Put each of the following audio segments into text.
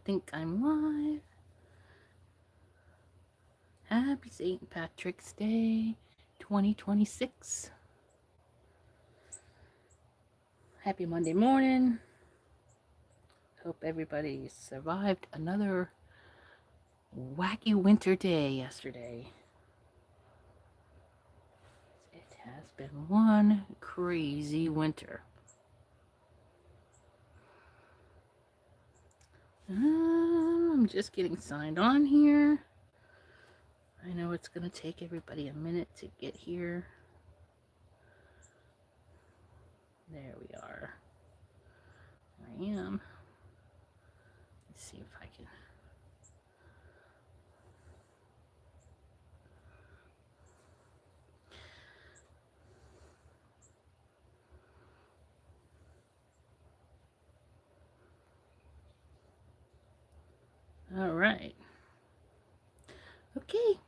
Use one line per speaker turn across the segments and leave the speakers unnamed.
think I'm live. Happy St. Patrick's Day 2026. Happy Monday morning. Hope everybody survived another wacky winter day yesterday. It has been one crazy winter. I'm just getting signed on here. I know it's going to take everybody a minute to get here. There we are. I am. Let's see if I can. All right. Okay.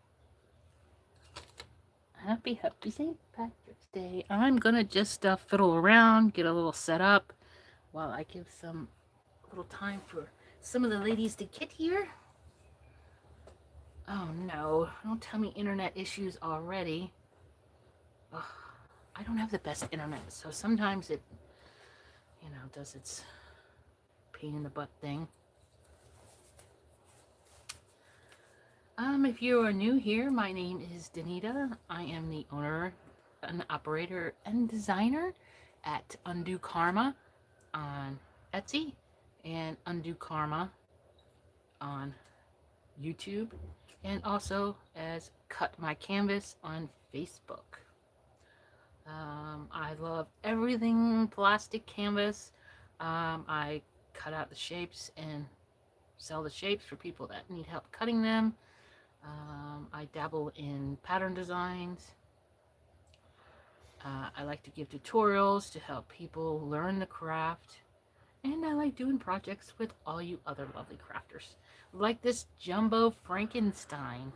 Happy St. Patrick's Day. I'm going to just fiddle around, get a little set up while I give some little time for some of the ladies to get here. Oh no, don't tell me internet issues already. Ugh, I don't have the best internet, so sometimes it, does its pain in the butt thing. If you are new here, my name is Danita. I am the owner, and operator, and designer at UndoKarma on Etsy and UndoKarma on YouTube, and also as Cut My Canvas on Facebook. I love everything plastic canvas. I cut out the shapes and sell the shapes for people that need help cutting them. I dabble in pattern designs. I like to give tutorials to help people learn the craft. And I like doing projects with all you other lovely crafters. Like this jumbo Frankenstein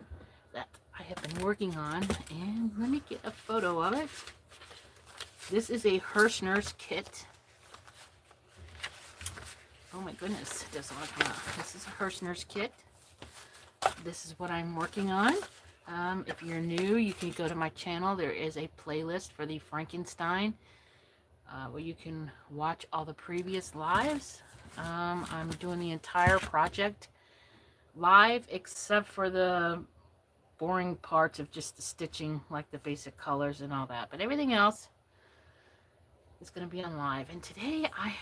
that I have been working on. And let me get a photo of it. This is a Herrschners kit. Oh my goodness, it doesn't want to come out. This is a Herrschners kit. This is what I'm working on. If you're new, you can go to my channel. There is a playlist for the Frankenstein where you can watch all the previous lives. I'm doing the entire project live except for the boring parts of just the stitching, like the basic colors and all that. But everything else is going to be on live. And today I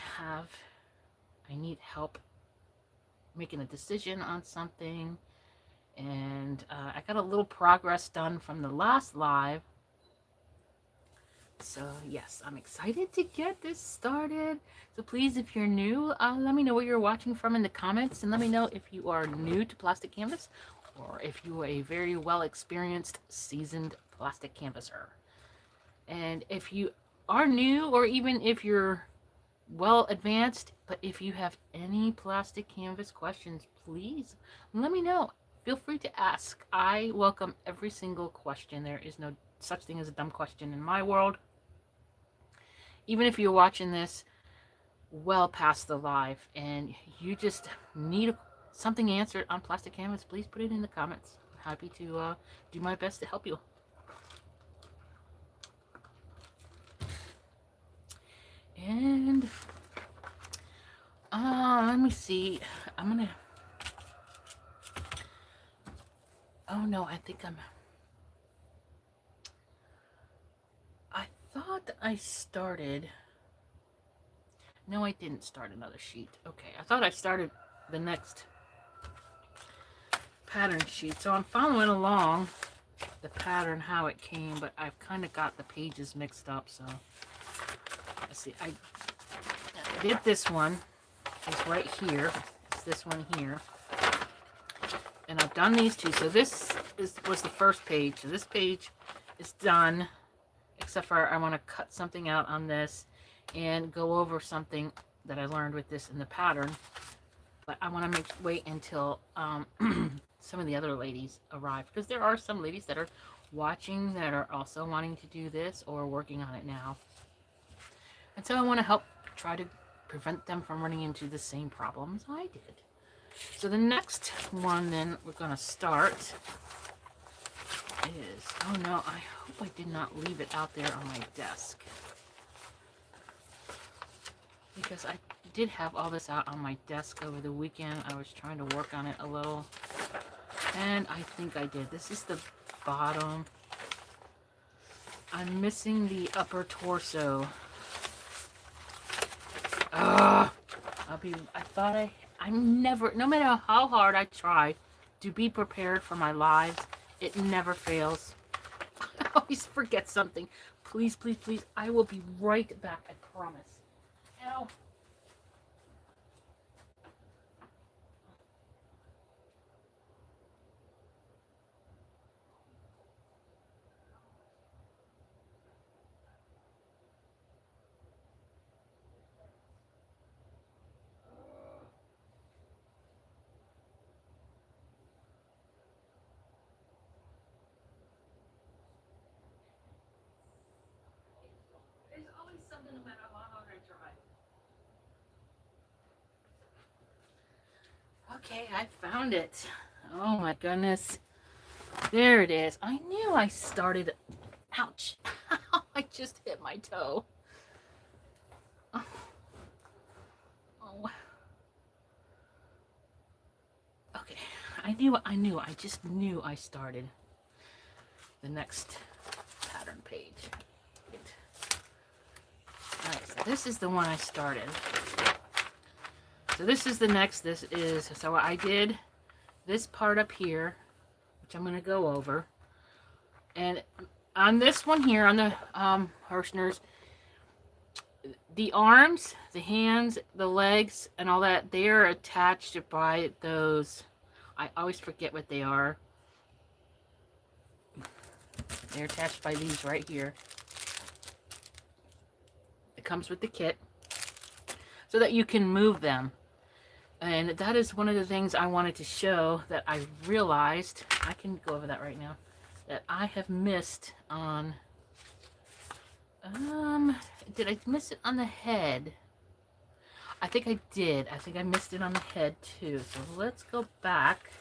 need help making a decision on something. And I got a little progress done from the last live. So yes, I'm excited to get this started. So please, if you're new, let me know where you're watching from in the comments. And let me know if you are new to plastic canvas or if you are a very well experienced, seasoned plastic canvasser. And if you are new, or even if you're well advanced, but if you have any plastic canvas questions, please let me know. Feel free to ask. I welcome every single question. There is no such thing as a dumb question in my world. Even if you're watching this well past the live and you just need something answered on plastic canvas, please put it in the comments. I'm happy to do my best to help you. And let me see. I'm gonna. Oh no, I thought I started. No, I didn't start another sheet. Okay, I thought I started the next pattern sheet. So I'm following along the pattern, how it came, but I've kind of got the pages mixed up. So let's see. I did this one. It's right here. It's this one here. And I've done these two. So this was the first page. So this page is done, except for I want to cut something out on this and go over something that I learned with this in the pattern. But I want to wait until some of the other ladies arrive, because there are some ladies that are watching that are also wanting to do this or working on it now. And so I want to help try to prevent them from running into the same problems I did. So the next one then we're going to start is, oh no, I hope I did not leave it out there on my desk. Because I did have all this out on my desk over the weekend. I was trying to work on it a little. And I think I did. This is the bottom. I'm missing the upper torso. Ugh. I'm never, no matter how hard I try to be prepared for my lives, it never fails. I always forget something. Please, please, please. I will be right back. I promise. Ow. There's always something no matter how hard I try. Okay, I found it. Oh my goodness. There it is. I knew I started. Ouch. I just hit my toe. Oh. Oh. Okay. I just knew I started the next pattern page. Alright, so this is the one I started. So this is the next, so I did this part up here, which I'm going to go over. And on this one here, on the Herrschners, the arms, the hands, the legs, and all that, they are attached by those, I always forget what they are. They're attached by these right here. It comes with the kit so that you can move them. And that is one of the things I wanted to show that I realized, I can go over that right now, that I have missed on, did I miss it on the head? I think I did. I think I missed it on the head too. So let's go back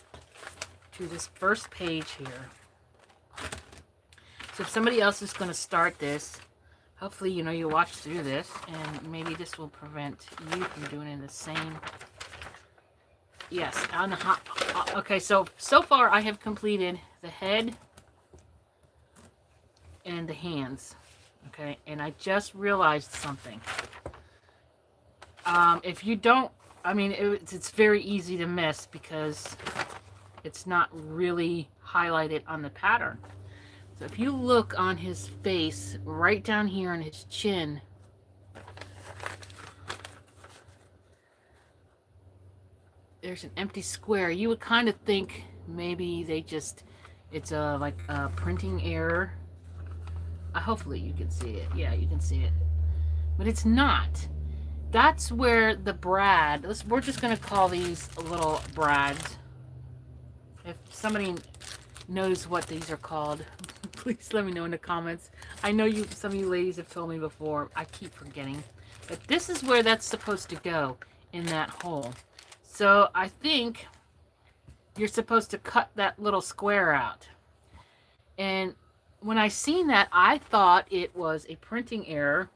to this first page here. So if somebody else is going to start this, hopefully, you know, you watch through this, and maybe this will prevent you from doing it the same. Yes, on the hot. Okay, so far I have completed the head and the hands. Okay, and I just realized something. If you don't, I mean, it's very easy to miss because it's not really highlighted on the pattern. So if you look on his face, right down here on his chin, there's an empty square. You would kind of think maybe they just, it's like a printing error. Hopefully you can see it. Yeah, you can see it. But it's not. That's where the brad, we're just going to call these little brads. If somebody knows what these are called, please let me know in the comments. I know some of you ladies have told me before. I keep forgetting. But this is where that's supposed to go, in that hole. So I think you're supposed to cut that little square out. And when I seen that, I thought it was a printing error.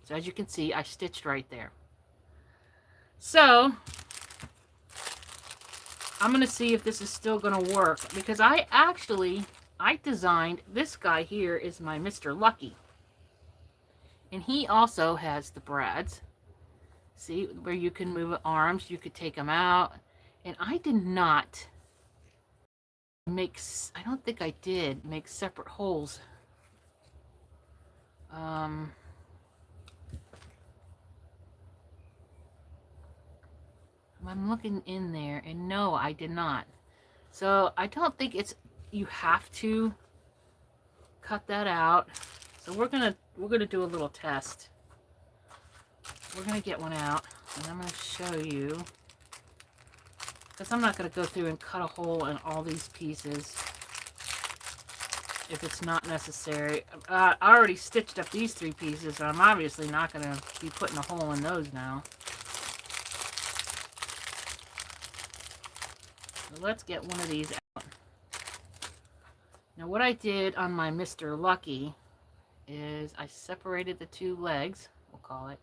So as you can see, I stitched right there. So I'm going to see if this is still going to work, because I designed, this guy here is my Mr. Lucky. And he also has the brads. See, where you can move arms, you could take them out. And I did not make, I don't think I did make separate holes. I'm looking in there, and no, I did not. So I don't think you have to cut that out. So we're gonna do a little test. We're gonna get one out, and I'm gonna show you, because I'm not gonna go through and cut a hole in all these pieces if it's not necessary. I already stitched up these 3 pieces, so I'm obviously not gonna be putting a hole in those now. So let's get one of these out. Now what I did on my Mr. Lucky is I separated the two legs, we'll call it,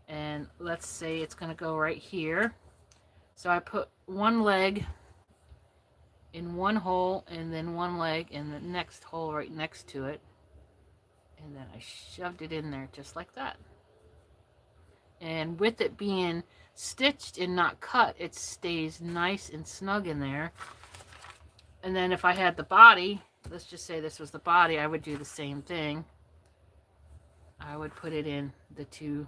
and let's say it's going to go right here. So I put one leg in one hole and then one leg in the next hole right next to it, and then I shoved it in there just like that. And with it being stitched and not cut, it stays nice and snug in there. And then if I had the body, let's just say this was the body, I would do the same thing. I would put it in the two.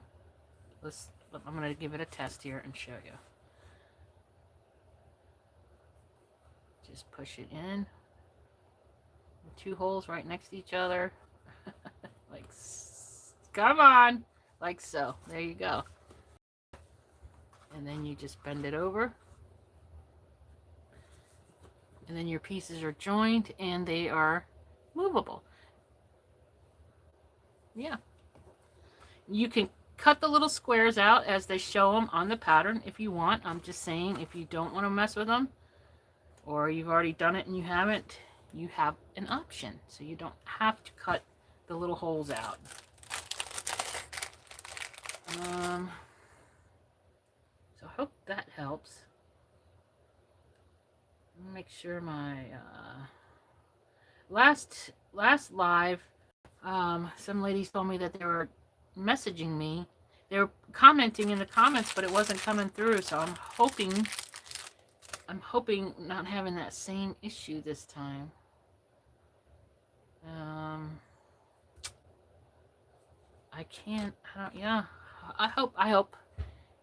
I'm going to give it a test here and show you. Just push it in. The two holes right next to each other. Like, come on. Like so. There you go. And then you just bend it over. And then your pieces are joined and they are movable. Yeah. You can cut the little squares out as they show them on the pattern if you want. I'm just saying, if you don't want to mess with them, or you've already done it and you haven't, you have an option. So you don't have to cut the little holes out. So I hope that helps. Make sure my last live, some ladies told me that they were messaging me. They were commenting in the comments, but it wasn't coming through. So I'm hoping not having that same issue this time. I can't. Yeah, I hope.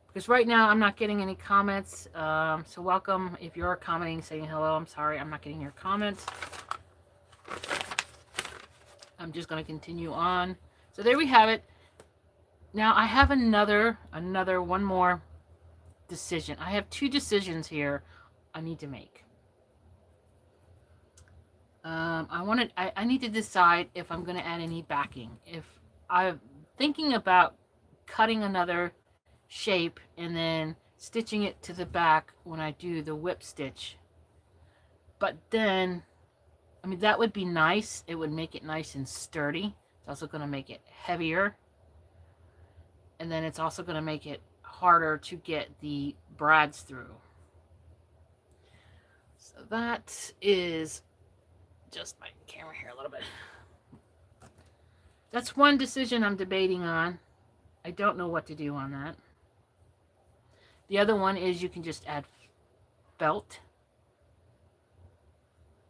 Because right now I'm not getting any comments. So welcome if you're commenting, saying hello. I'm sorry I'm not getting your comments. I'm just going to continue on. So there we have it. Now I have another one more decision. I have two decisions here I need to make. I need to decide if I'm going to add any backing. If I'm thinking about cutting another shape and then stitching it to the back when I do the whip stitch. But then, I mean, that would be nice. It would make it nice and sturdy. It's also going to make it heavier. And then it's also going to make it harder to get the brads through. So that is just my camera here a little bit. That's one decision I'm debating on. I don't know what to do on that. The other one is you can just add felt.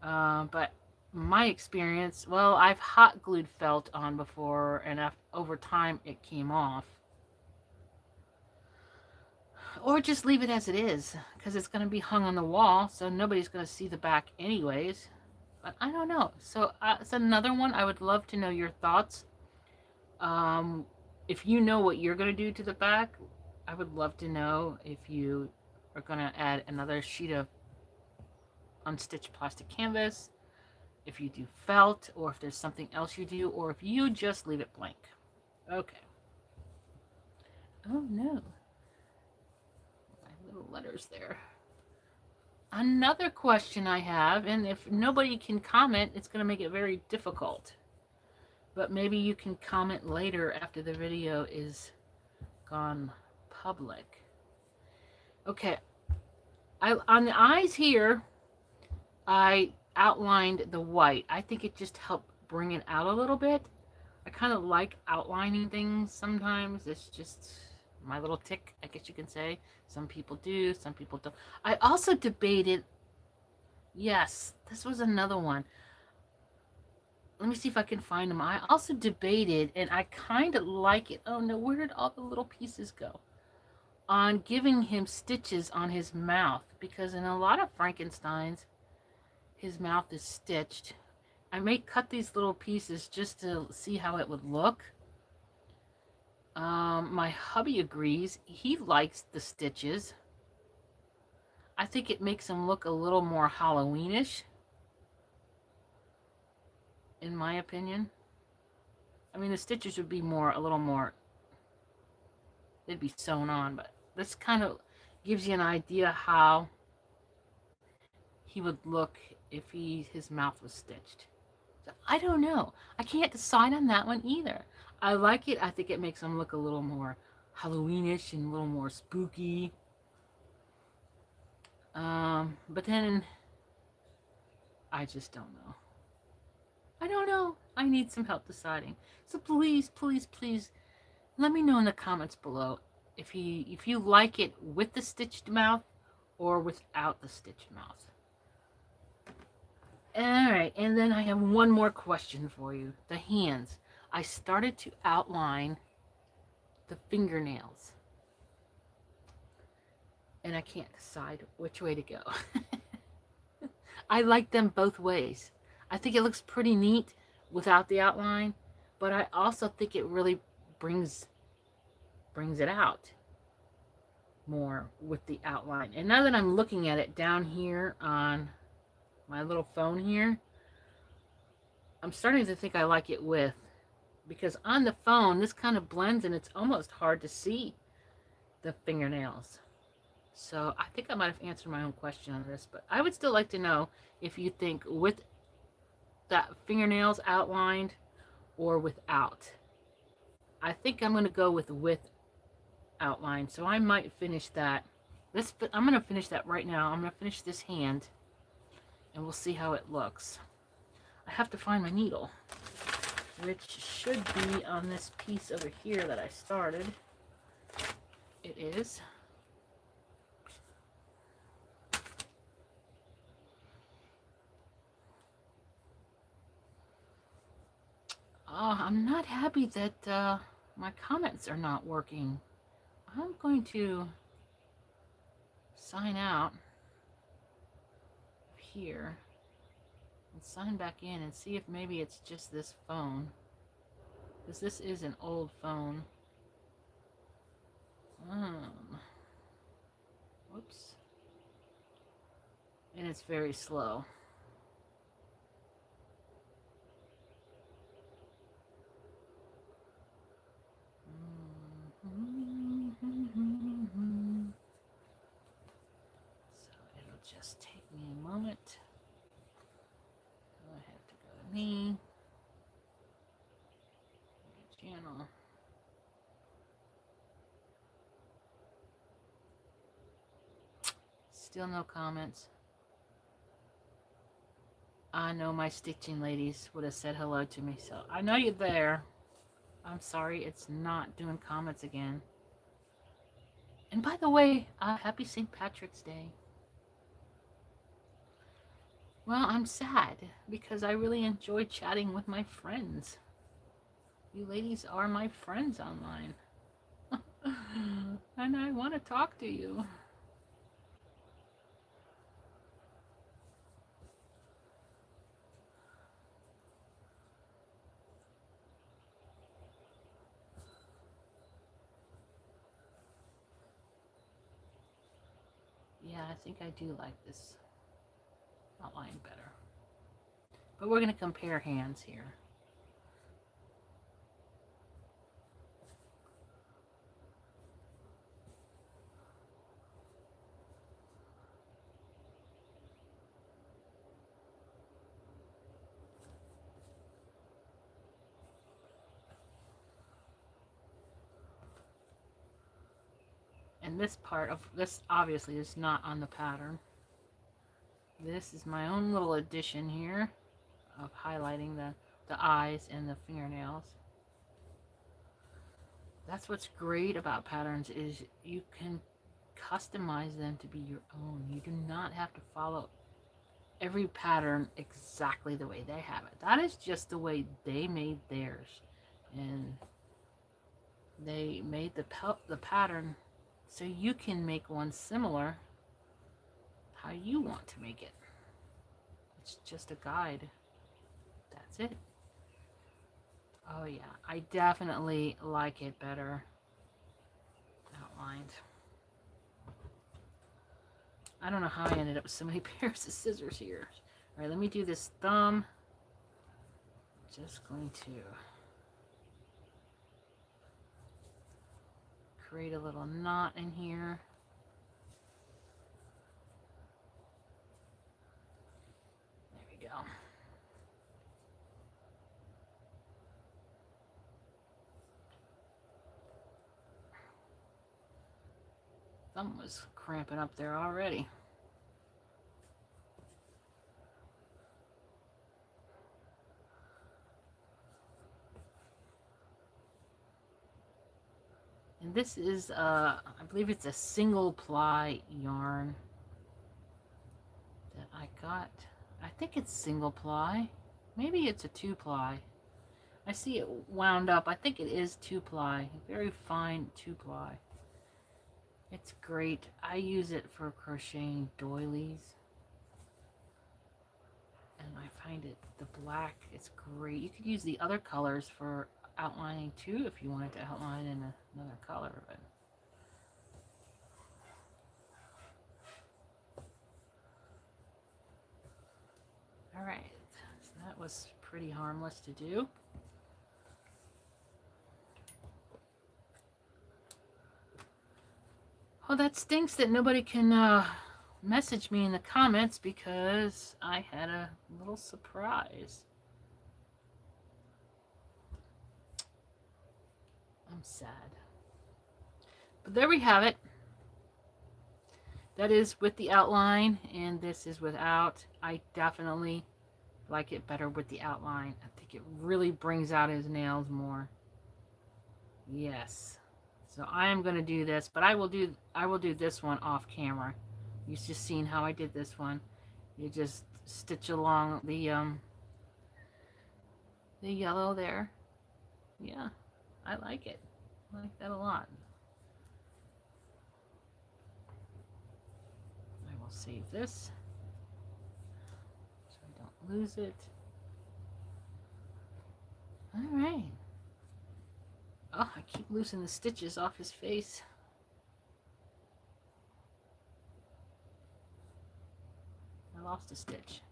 But my experience, well, I've hot glued felt on before, and over time it came off. Or just leave it as it is, because it's going to be hung on the wall, so nobody's going to see the back anyways. But I don't know. So it's another one. I would love to know your thoughts. If you know what you're going to do to the back, I would love to know if you are going to add another sheet of unstitched plastic canvas, if you do felt, or if there's something else you do, or if you just leave it blank. Okay. Oh no. My little letters there. Another question I have, and if nobody can comment, it's going to make it very difficult. But maybe you can comment later after the video is gone public. Okay, on the eyes here, I outlined the white. I think it just helped bring it out a little bit. I kind of like outlining things sometimes. It's just my little tick, I guess you can say. Some people do, some people don't. I also debated, yes, this was another one. Let me see if I can find them. I also debated, and I kind of like it. Oh no, where did all the little pieces go? On giving him stitches on his mouth, because in a lot of Frankensteins, his mouth is stitched. I may cut these little pieces just to see how it would look. My hubby agrees. He likes the stitches. I think it makes him look a little more Halloweenish, in my opinion. I mean, the stitches would be a little more, they'd be sewn on, but this kind of gives you an idea how he would look if his mouth was stitched. So I don't know. I can't decide on that one either. I like it. I think it makes him look a little more Halloweenish and a little more spooky. But then I just don't know. I don't know. I need some help deciding. So please, please, please let me know in the comments below if you like it with the stitched mouth or without the stitched mouth. Alright, and then I have one more question for you. The hands. I started to outline the fingernails. And I can't decide which way to go. I like them both ways. I think it looks pretty neat without the outline, but I also think it really brings it out more with the outline. And now that I'm looking at it down here on my little phone here, I'm starting to think I like it with, because on the phone this kind of blends and it's almost hard to see the fingernails. So I think I might have answered my own question on this, but I would still like to know if you think with that fingernails outlined or without. I think I'm going to go with outline, so I might finish that. I'm going to finish that right now. I'm going to finish this hand, and we'll see how it looks. I have to find my needle, which should be on this piece over here that I started. It is. I'm not happy that my comments are not working. I'm going to sign out here and sign back in and see if maybe it's just this phone, because this is an old phone. Whoops. And it's very slow. So it'll just take me a moment. I have to go to me. Channel. Still no comments. I know my stitching ladies would have said hello to me, so I know you're there. I'm sorry it's not doing comments again. And by the way, happy St. Patrick's Day. Well, I'm sad because I really enjoy chatting with my friends. You ladies are my friends online. And I want to talk to you. Yeah, I think I do like this outline better. But we're going to compare hands here. And this part of this obviously is not on the pattern. This is my own little addition here of highlighting the eyes and the fingernails. That's what's great about patterns, is you can customize them to be your own. You do not have to follow every pattern exactly the way they have it. That is just the way they made theirs. And they made the pattern so you can make one similar how you want to make it. It's just a guide. That's it. Oh yeah, I definitely like it better outlined. I don't know how I ended up with so many pairs of scissors here. All right, let me do this thumb. Just going to create a little knot in here. thumb was cramping up there already. And this is, I believe it's a single ply yarn that I got. I think it's single ply. Maybe it's a 2-ply. I see it wound up. I think it is 2-ply. Very fine 2-ply. It's great. I use it for crocheting doilies. And I find it, the black is great. You could use the other colors for outlining too if you wanted to outline in another color. But all right, so that was pretty harmless to do. Oh, that stinks that nobody can message me in the comments because I had a little surprise. I'm sad. But there we have it. That is with the outline, and this is without. I definitely like it better with the outline. I think it really brings out his nails more. Yes. So I am going to do this, but I will do this one off camera. You've just seen how I did this one. You just stitch along the yellow there. Yeah, I like it. I like that a lot. I will save this so I don't lose it. All right. Oh, I keep losing the stitches off his face. I lost a stitch.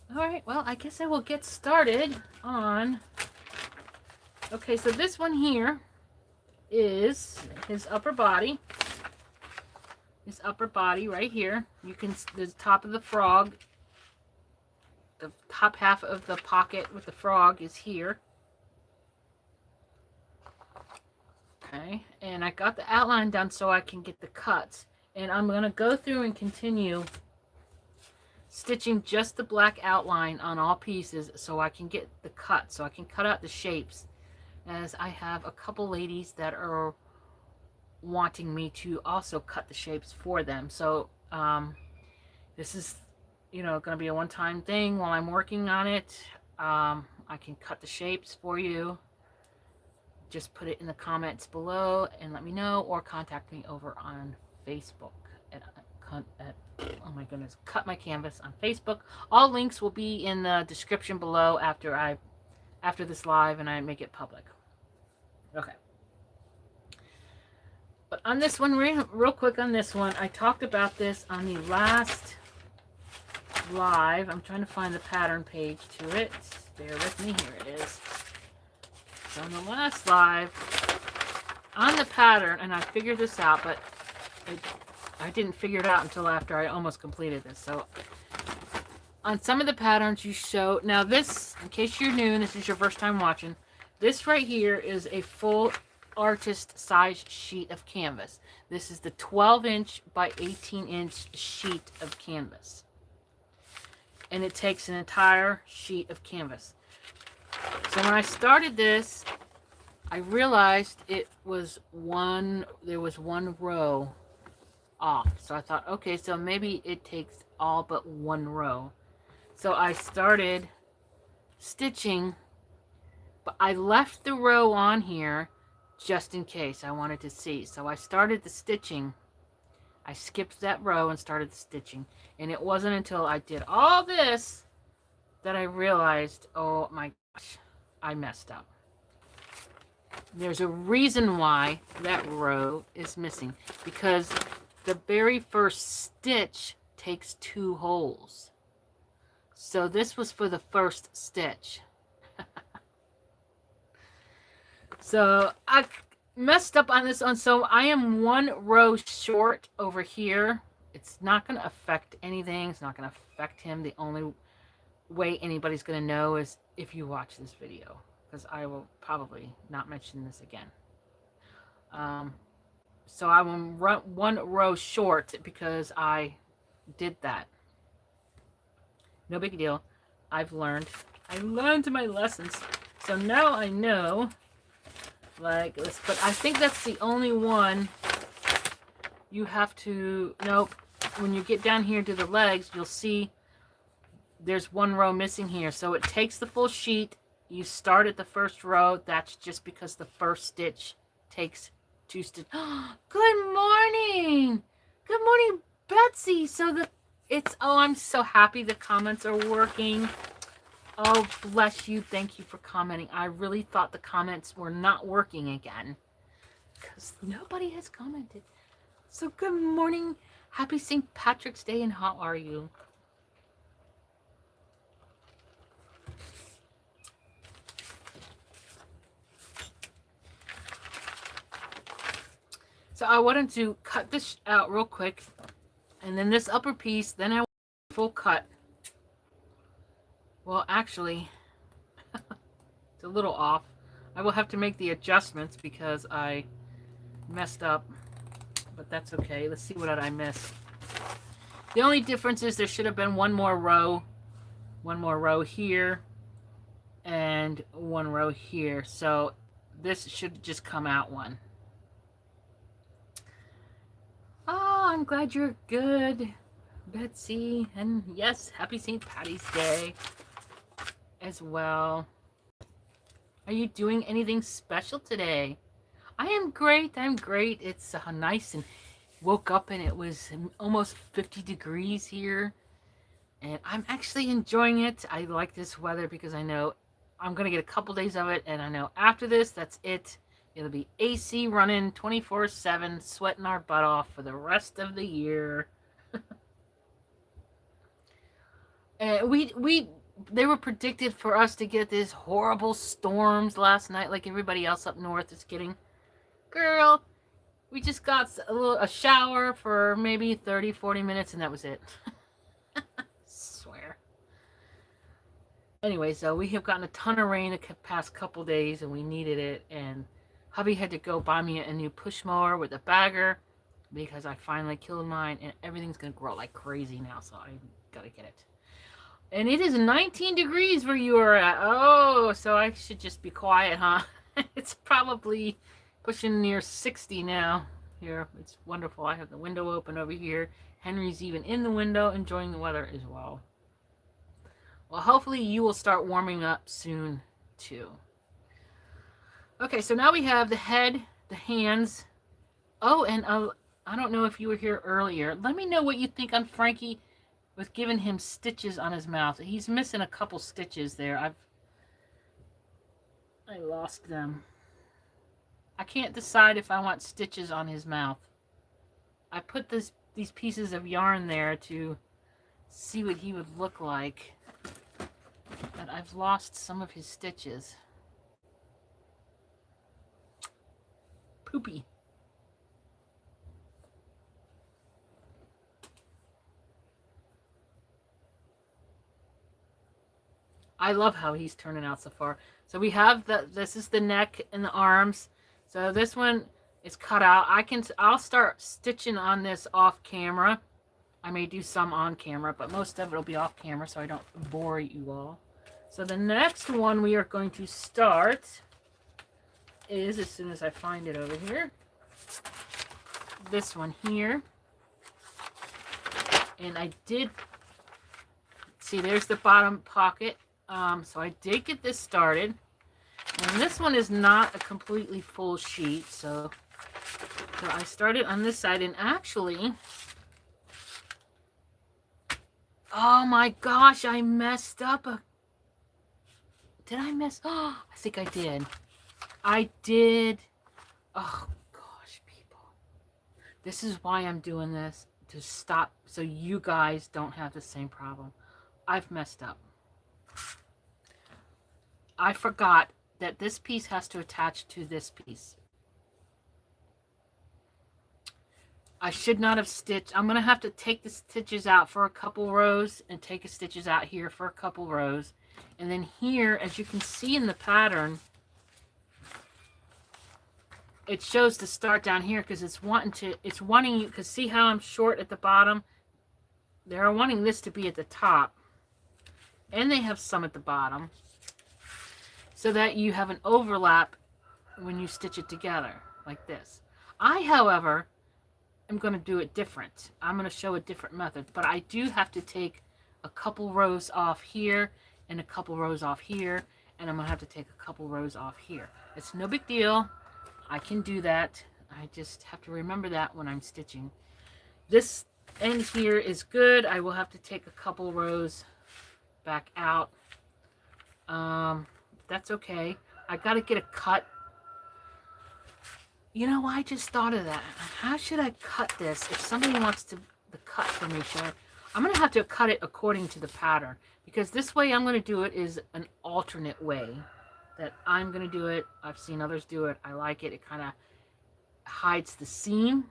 All right, well, I guess I will get started on... Okay, so this one here is his upper body. His upper body right here. You can, the top of the frog, the top half of the pocket with the frog is here. Okay, and I got the outline done so I can get the cuts. And I'm going to go through and continue stitching just the black outline on all pieces so I can get the cut, so I can cut out the shapes, as I have a couple ladies that are wanting me to also cut the shapes for them. So this is, you know, going to be a one-time thing while I'm working on it. I can cut the shapes for you. Just put it in the comments below and let me know, or contact me over on Facebook at oh my goodness, Cut My Canvas on Facebook. All links will be in the description below after this live and I make it public. Okay. But on this one, real quick on this one, I talked about this on the last live. I'm trying to find the pattern page to it. Bear with me. Here it is. So on the last live, on the pattern, and I figured this out, but I didn't figure it out until after I almost completed this. So on some of the patterns you show, now this, in case you're new and this is your first time watching, this right here is a full artist size sheet of canvas. This is the 12-inch by 18-inch sheet of canvas. And it takes an entire sheet of canvas. So when I started this, I realized there was one row off. So I thought, okay, so maybe it takes all but one row. So I started stitching, but I left the row on here just in case I wanted to see. So I started the stitching. I skipped that row and started the stitching. And it wasn't until I did all this that I realized, oh my gosh, I messed up. There's a reason why that row is missing, because the very first stitch takes 2 holes. So this was for the first stitch. So I messed up on this one. So I am 1 row short over here. It's not going to affect anything. It's not going to affect him. The only way anybody's going to know is if you watch this video, because I will probably not mention this again. So I will run one row short because I did that. No big deal. I've learned. I learned my lessons. So now I know, like this, but I think that's the only one you have to, nope. When you get down here to the legs, you'll see there's one row missing here. So it takes the full sheet. You start at the first row. That's just because the first stitch takes 2 stitches. Good morning. Good morning, Betsy. So oh, I'm so happy the comments are working. Oh, bless you. Thank you for commenting. I really thought the comments were not working again because nobody has commented. So good morning. Happy St. Patrick's Day, and how are you? So I wanted to cut this out real quick, and then this upper piece, then I want full cut. Well, actually, it's a little off. I will have to make the adjustments because I messed up, but that's okay. Let's see what I missed. The only difference is there should have been one more row here, and one row here. So this should just come out one. Oh, I'm glad you're good, Betsy. And yes, happy St. Patty's Day as well. Are you doing anything special today? I am great. I'm great. It's nice, and woke up and it was almost 50 degrees here. And I'm actually enjoying it. I like this weather because I know I'm going to get a couple days of it. And I know after this, that's it. It'll be AC running 24/7, sweating our butt off for the rest of the year. And they were predicted for us to get these horrible storms last night, like everybody else up north is getting. Girl, we just got a shower for maybe 30, 40 minutes, and that was it. Swear. Anyway, so we have gotten a ton of rain the past couple days, and we needed it, and hubby had to go buy me a new push mower with a bagger because I finally killed mine, and everything's going to grow like crazy now, so I got to get it. And it is 19 degrees where you are at. Oh, so I should just be quiet, huh? It's probably pushing near 60 now. Here, it's wonderful. I have the window open over here. Henry's even in the window, enjoying the weather as well. Well, hopefully you will start warming up soon, too. Okay, so now we have the head, the hands. Oh, and I don't know if you were here earlier. Let me know what you think on Frankie with giving him stitches on his mouth. He's missing a couple stitches there. I lost them. I can't decide if I want stitches on his mouth. I put these pieces of yarn there to see what he would look like. But I've lost some of his stitches. Poopy. I love how he's turning out so far. So we have this is the neck and the arms. So this one is cut out. I'll start stitching on this off camera. I may do some on camera, but most of it will be off camera so I don't bore you all. So the next one we are going to start is, as soon as I find it over here, this one here. And I did, see there's the bottom pocket. So I did get this started. And this one is not a completely full sheet. So I started on this side, and actually, oh my gosh, I messed up. Did I mess? Oh, I think I did. I did. Oh gosh, people. This is why I'm doing this, to stop so you guys don't have the same problem. I've messed up. I forgot that this piece has to attach to this piece. I should not have stitched. I'm going to have to take the stitches out for a couple rows and take the stitches out here for a couple rows. And then here, as you can see in the pattern, it shows to start down here because it's wanting you, because see how I'm short at the bottom? They're wanting this to be at the top. And they have some at the bottom. So that you have an overlap when you stitch it together, like this. I, however, am going to do it different. I'm going to show a different method, but I do have to take a couple rows off here and a couple rows off here, and I'm going to have to take a couple rows off here. It's no big deal. I can do that. I just have to remember that when I'm stitching. This end here is good. I will have to take a couple rows back out. That's okay. I got to get a cut. You know, I just thought of that. How should I cut this? If somebody wants the cut for me, I'm going to have to cut it according to the pattern. Because this way I'm going to do it is an alternate way that I'm going to do it. I've seen others do it. I like it. It kind of hides the seam.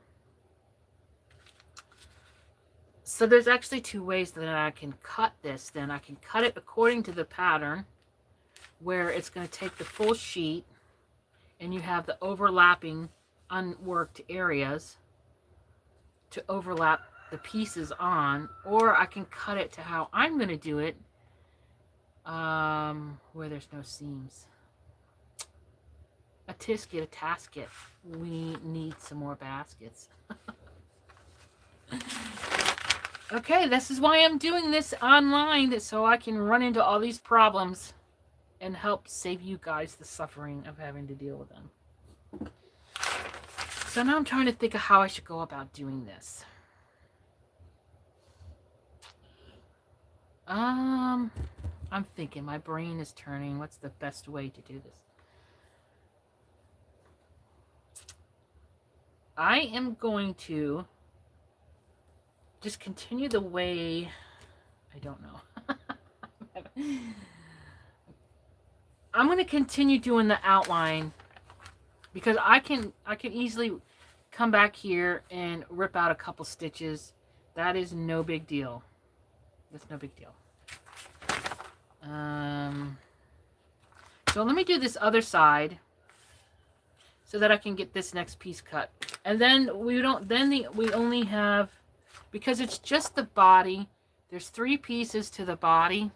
So there's actually two ways that I can cut this. Then I can cut it according to the pattern, where it's going to take the full sheet and you have the overlapping unworked areas to overlap the pieces on, or I can cut it to how I'm going to do it, where there's no seams. A tisket, a tasket. We need some more baskets. Okay, this is why I'm doing this online, so I can run into all these problems and help save you guys the suffering of having to deal with them. So now I'm trying to think of how I should go about doing this. I'm thinking, my brain is turning. What's the best way to do this? I am going to just continue the way, I don't know. I'm going to continue doing the outline because I can easily come back here and rip out a couple stitches. That is no big deal. That's no big deal. So let me do this other side so that I can get this next piece cut. And then we only have, because it's just the body, there's 3 pieces to the body.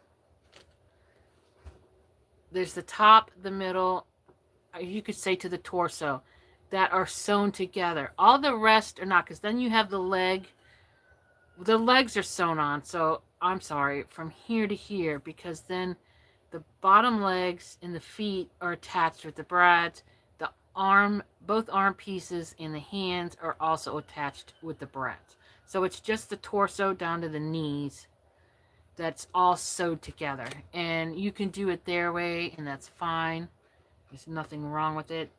There's the top, the middle, you could say to the torso, that are sewn together. All the rest are not, because then you have the leg. The legs are sewn on, so I'm sorry, from here to here, because then the bottom legs and the feet are attached with the brads. The arm, both arm pieces and the hands are also attached with the brads. So it's just the torso down to the knees that's all sewed together. And you can do it their way, and that's fine. There's nothing wrong with it.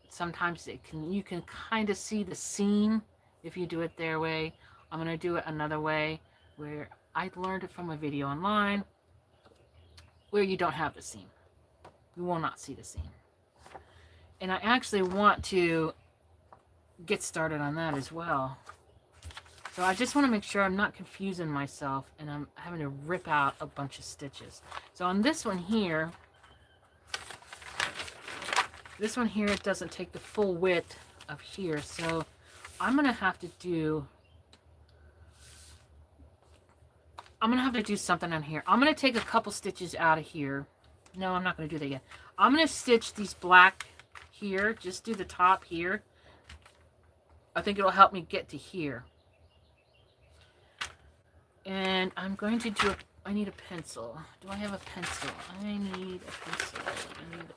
Sometimes you can kind of see the seam if you do it their way. I'm going to do it another way where I learned it from a video online where you don't have the seam. You will not see the seam. And I actually want to get started on that as well. So I just want to make sure I'm not confusing myself and I'm having to rip out a bunch of stitches. So on this one here, it doesn't take the full width of here. So I'm going to have to do something on here. I'm going to take a couple stitches out of here. No, I'm not going to do that yet. I'm going to stitch these black here. Just do the top here. I think it'll help me get to here. And I'm going to do I need a pencil. Do I have a pencil? I need a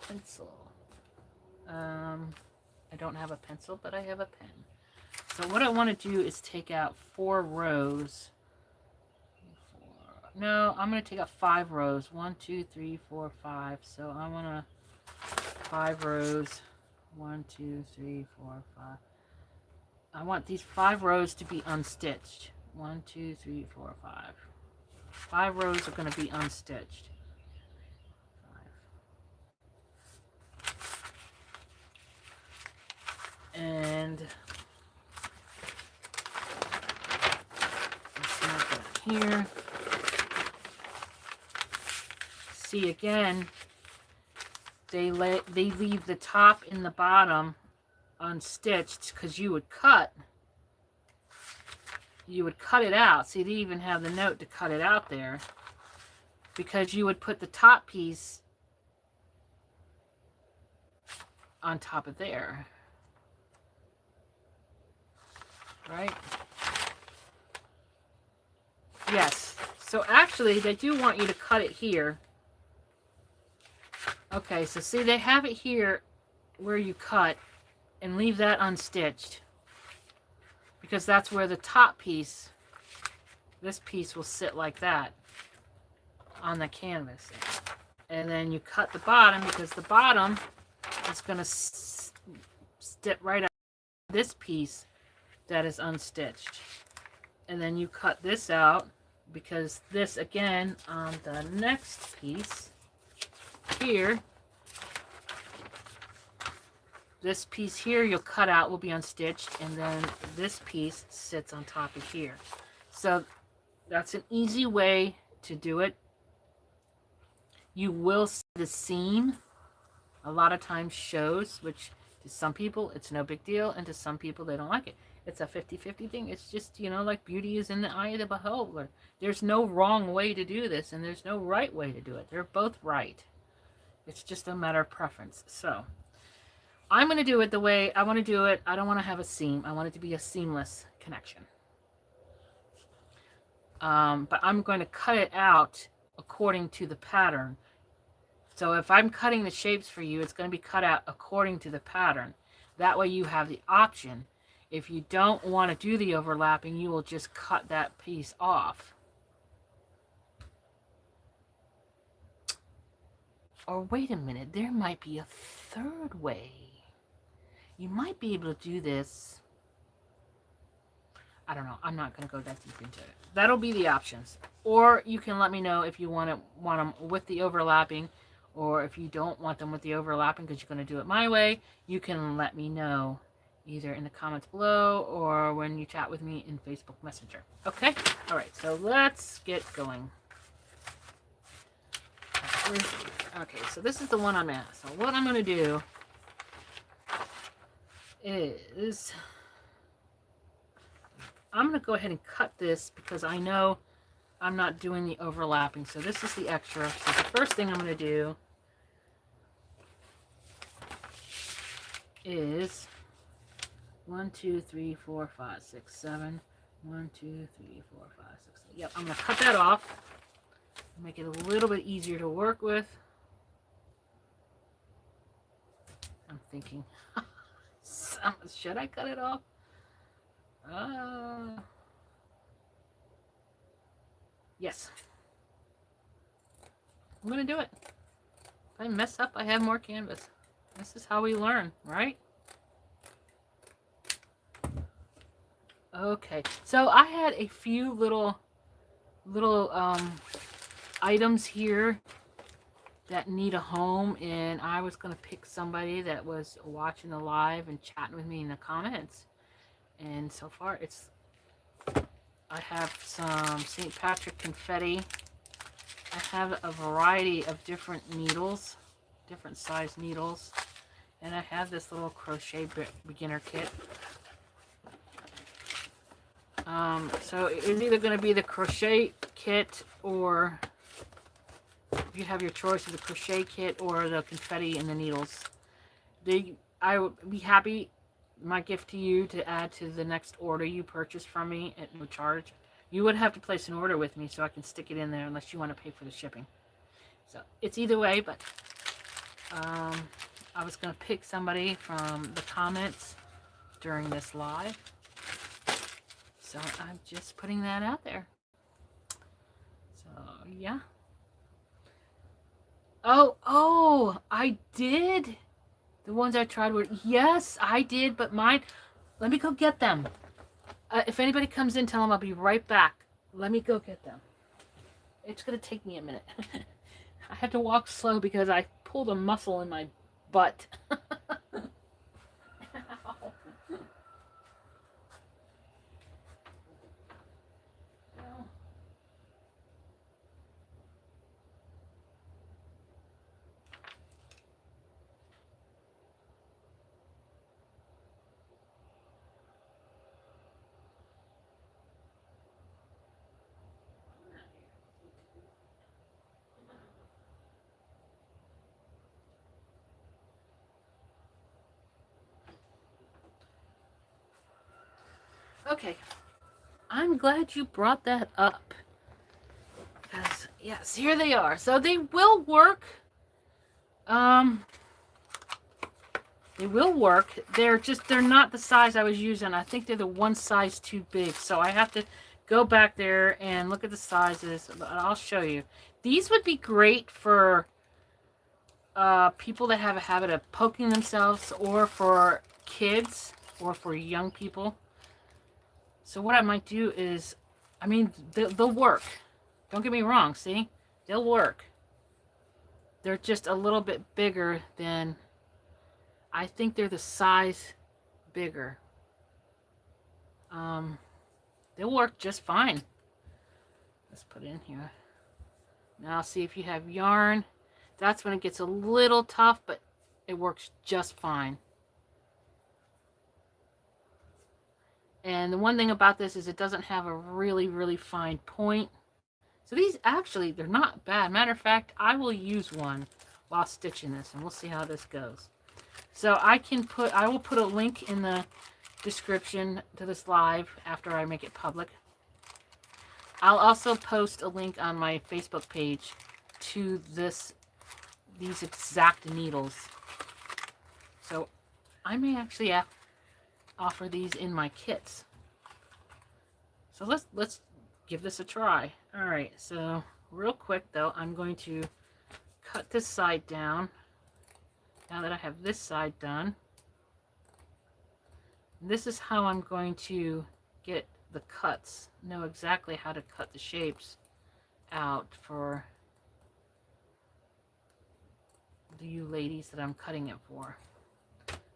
pencil. I don't have a pencil, but I have a pen. So what I want to do is take out 4 rows. No, I'm going to take out 5 rows. 1, 2, 3, 4, 5. So I want to 5 rows. 1, 2, 3, 4, 5. I want these 5 rows to be unstitched. 1, 2, 3, 4, 5. 5 rows are going to be unstitched. 5. And here. See, again, they leave the top and the bottom unstitched because you would cut it out. See, they even have the note to cut it out there, because you would put the top piece on top of there, right? Yes. So actually, they do want you to cut it here. Okay, so see, they have it here where you cut, and leave that unstitched, because that's where the top piece, this piece, will sit like that on the canvas. And then you cut the bottom, because the bottom is going to step right out this piece that is unstitched. And then you cut this out, because this, again, on the next piece here, this piece here you'll cut out will be unstitched, and then this piece sits on top of here. So that's an easy way to do it. You will see the seam a lot of times shows, which to some people it's no big deal, and to some people they don't like it. It's a 50-50 thing. It's just, you know, like beauty is in the eye of the beholder. There's no wrong way to do this, and there's no right way to do it. They're both right. It's just a matter of preference. So I'm going to do it the way I want to do it. I don't want to have a seam. I want it to be a seamless connection. But I'm going to cut it out according to the pattern. So if I'm cutting the shapes for you, it's going to be cut out according to the pattern. That way you have the option. If you don't want to do the overlapping, you will just cut that piece off. Or wait a minute, there might be a third way. You might be able to do this. I don't know. I'm not going to go that deep into it. That'll be the options. Or you can let me know if you want them with the overlapping, or if you don't want them with the overlapping because you're going to do it my way. You can let me know either in the comments below or when you chat with me in Facebook Messenger. Okay? All right. So let's get going. Okay. So this is the one I'm at. So what I'm going to do is I'm going to go ahead and cut this because I know I'm not doing the overlapping. So this is the extra. So the first thing I'm going to do is 1, 2, 3, 4, 5, 6, 7. 1, 2, 3, 4, 5, 6, 7. Yep, I'm going to cut that off. Make it a little bit easier to work with. I'm thinking, should I cut it off? Yes. I'm going to do it. If I mess up, I have more canvas. This is how we learn, right? Okay, so I had a few little items here that need a home, and I was going to pick somebody that was watching the live and chatting with me in the comments. And so far, I have some St. Patrick confetti. I have a variety of different needles, different size needles. And I have this little crochet beginner kit. So it's either going to be the crochet kit, or you have your choice of the crochet kit or the confetti and the needles. I would be happy, my gift to you, to add to the next order you purchase from me at no charge. You would have to place an order with me so I can stick it in there unless you want to pay for the shipping. So it's either way, but I was going to pick somebody from the comments during this live. So I'm just putting that out there. So, yeah. Oh, I did. The ones I tried were, yes, I did, but mine, let me go get them. If anybody comes in, tell them I'll be right back. Let me go get them. It's going to take me a minute. I have to walk slow because I pulled a muscle in my butt. Okay, I'm glad you brought that up. Because, yes, here they are. So they will work. Um, they will work. They're not the size I was using. I think they're the one size too big. So I have to go back there and look at the sizes. I'll show you. These would be great for people that have a habit of poking themselves, or for kids, or for young people. So what I might do is, I mean, they'll work. Don't get me wrong, see? They'll work. They're just a little bit bigger than, I think they're the size bigger. They'll work just fine. Let's put it in here. Now see if you have yarn. That's when it gets a little tough, but it works just fine. And the one thing about this is it doesn't have a really, really fine point. So these actually, they're not bad. Matter of fact, I will use one while stitching this, and we'll see how this goes. So I will put a link in the description to this live after I make it public. I'll also post a link on my Facebook page to these exact needles. So I may actually offer these in my kits. So let's give this a try. All right, so real quick though, I'm going to cut this side down. Now that I have this side done, this is how I'm going to get the cuts, know exactly how to cut the shapes out for you ladies that I'm cutting it for.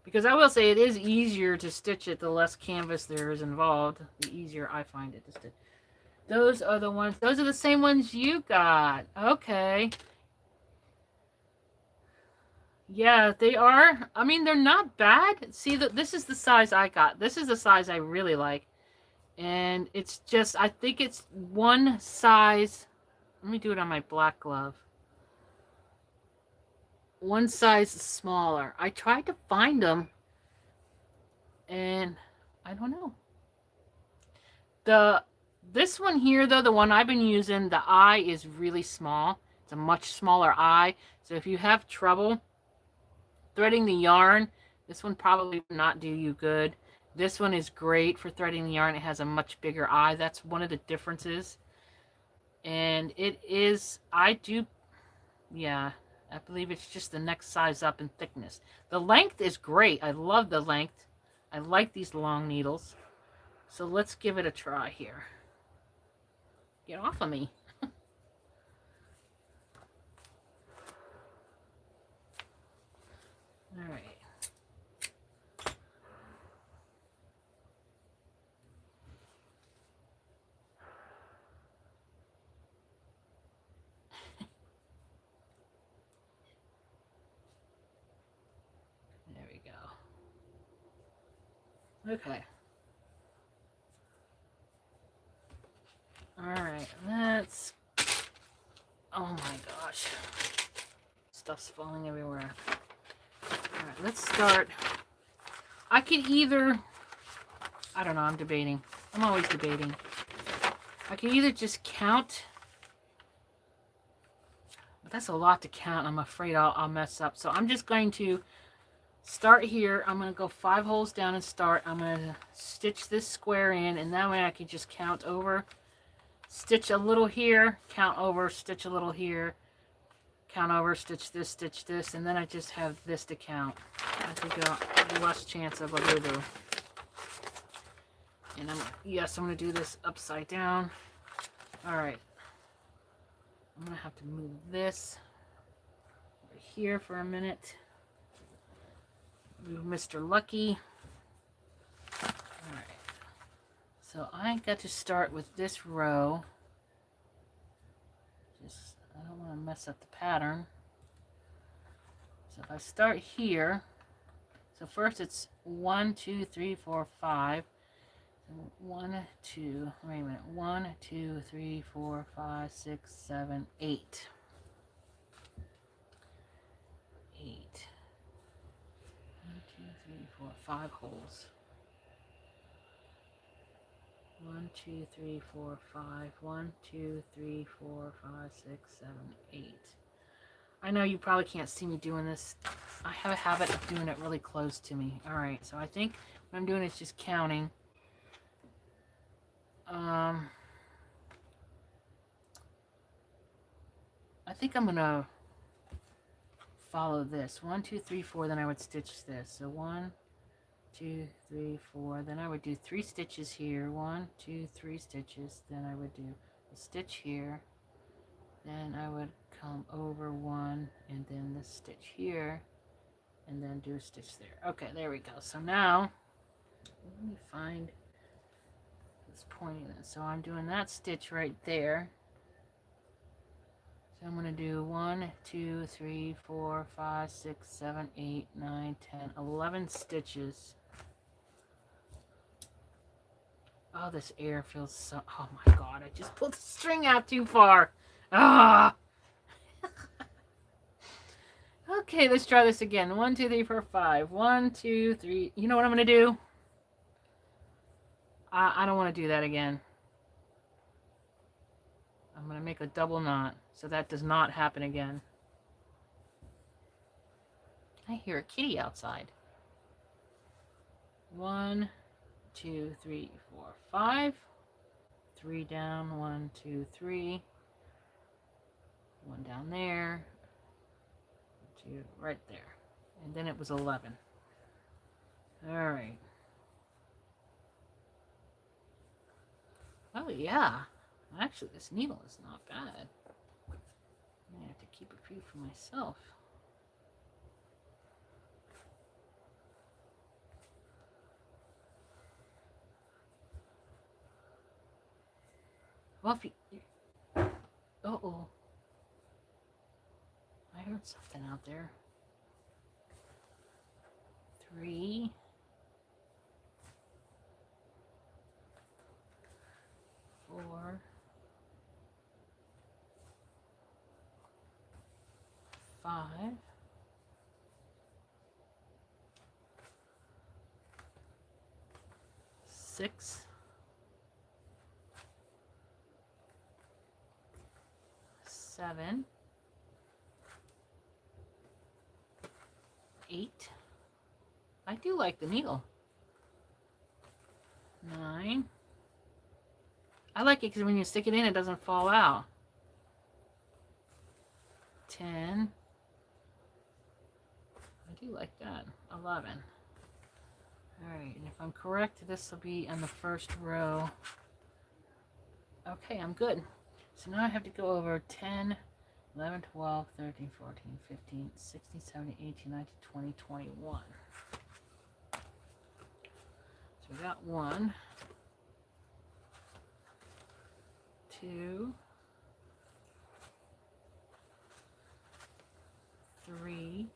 Because I will say it is easier to stitch it the less canvas there is involved, the easier I find it to stitch. Those are the ones, those are the same ones you got. Okay. Yeah, they are. I mean, they're not bad. See, this is the size I got. This is the size I really like. And it's just, I think it's one size. Let me do it on my black glove. One size smaller. I tried to find them, and I don't know. This one here, though, the one I've been using, the eye is really small. It's a much smaller eye. So if you have trouble threading the yarn, this one probably would not do you good. This one is great for threading the yarn. It has a much bigger eye. That's one of the differences. And it is, yeah, I believe it's just the next size up in thickness. The length is great. I love the length. I like these long needles. So let's give it a try here. Get off of me. All right. There we go. Okay. All right, let's, oh my gosh. Stuff's falling everywhere. All right, let's start. I could either, I don't know, I'm debating. I'm always debating. I can either just count, but that's a lot to count. I'm afraid I'll mess up. So I'm just going to start here. I'm going to go 5 holes down and start. I'm going to stitch this square in, and that way I can just count over, stitch a little here, count over, stitch a little here, count over, stitch this, and then I just have this to count. I think I'll have less chance of a boo-boo. And I'm going to do this upside down. All right. I'm going to have to move this over here for a minute. Move Mr. Lucky. All right. So I got to start with this row. I don't want to mess up the pattern. So if I start here, so first it's 1, 2, 3, 4, 5. 1, 2, wait a minute. 1, 2, 3, 4, 5, 6, 7, 8. 8. 1, 2, 3, 4, 5 holes. 1, 2, 3, 4, 5. 1, 2, 3, 4, 5, 6, 7, 8. I know you probably can't see me doing this. I have a habit of doing it really close to me. Alright, so I think what I'm doing is just counting. I think I'm going to follow this. 1, 2, 3, 4, then I would stitch this. So 1, 2, 3, 4. Then I would do 3 stitches here. 1, 2, 3 stitches. Then I would do a stitch here. Then I would come over 1 and then the stitch here. And then do a stitch there. Okay, there we go. So now, let me find this pointing this. So I'm doing that stitch right there. So I'm going to do 1, 2, 3, 4, 5, 6, 7, 8, 9, 10, 11 stitches. Oh, this air feels so... Oh my god, I just pulled the string out too far. Ah! Okay, let's try this again. 1, 2, 3, 4, 5. 1, 2, 3. You know what I'm going to do? I don't want to do that again. I'm going to make a double knot so that does not happen again. I hear a kitty outside. 1, 2, 3, 4, 5. 3 down. 1, 2, 3. 1 down there. 2 right there. And then it was 11. All right. Oh yeah. Actually, this needle is not bad. I have to keep a few for myself. Well, if you... Uh-oh. I heard something out there. 3. 4. 5. 6. 7. 8. I do like the needle. 9. I like it because when you stick it in, it doesn't fall out. 10. I do like that. 11. Alright, and if I'm correct, this will be on the first row. Okay, I'm good. So now I have to go over 10, 11, 12, 13, 14, 15, 16, 17, 18, 19, 20, 21. So we got 1, 2, 3,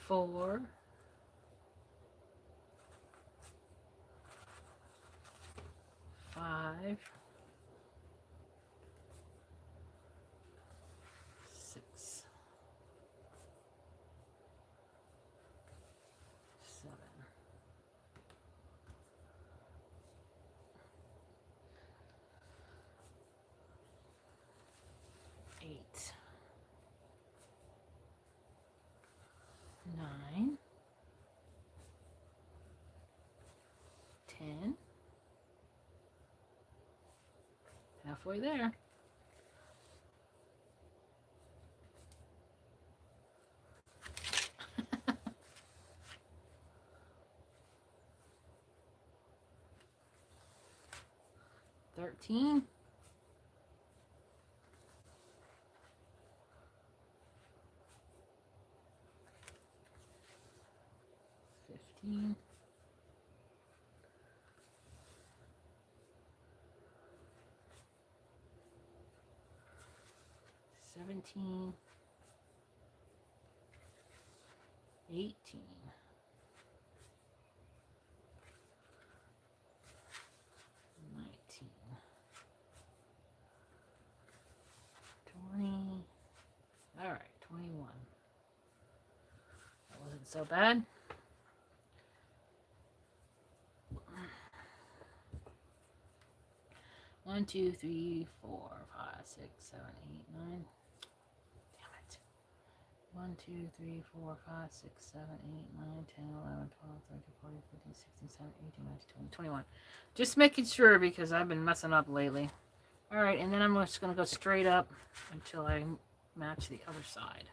4, 5, 6, 7, 8, 9, 10, halfway there. 13, 15, 17, 18, 19, 20. All right, 21. That wasn't so bad. One, 2, 3, 4, 5, 6, 7, 8, 9. Damn it. 1, 2, 3, 4, 5, 6, 7, 8, 9, 10, 11, 12, 13, 14, 15, 16, 17, 18, 19, 20, 21. Just making sure because I've been messing up lately. Alright, and then I'm just going to go straight up until I match the other side.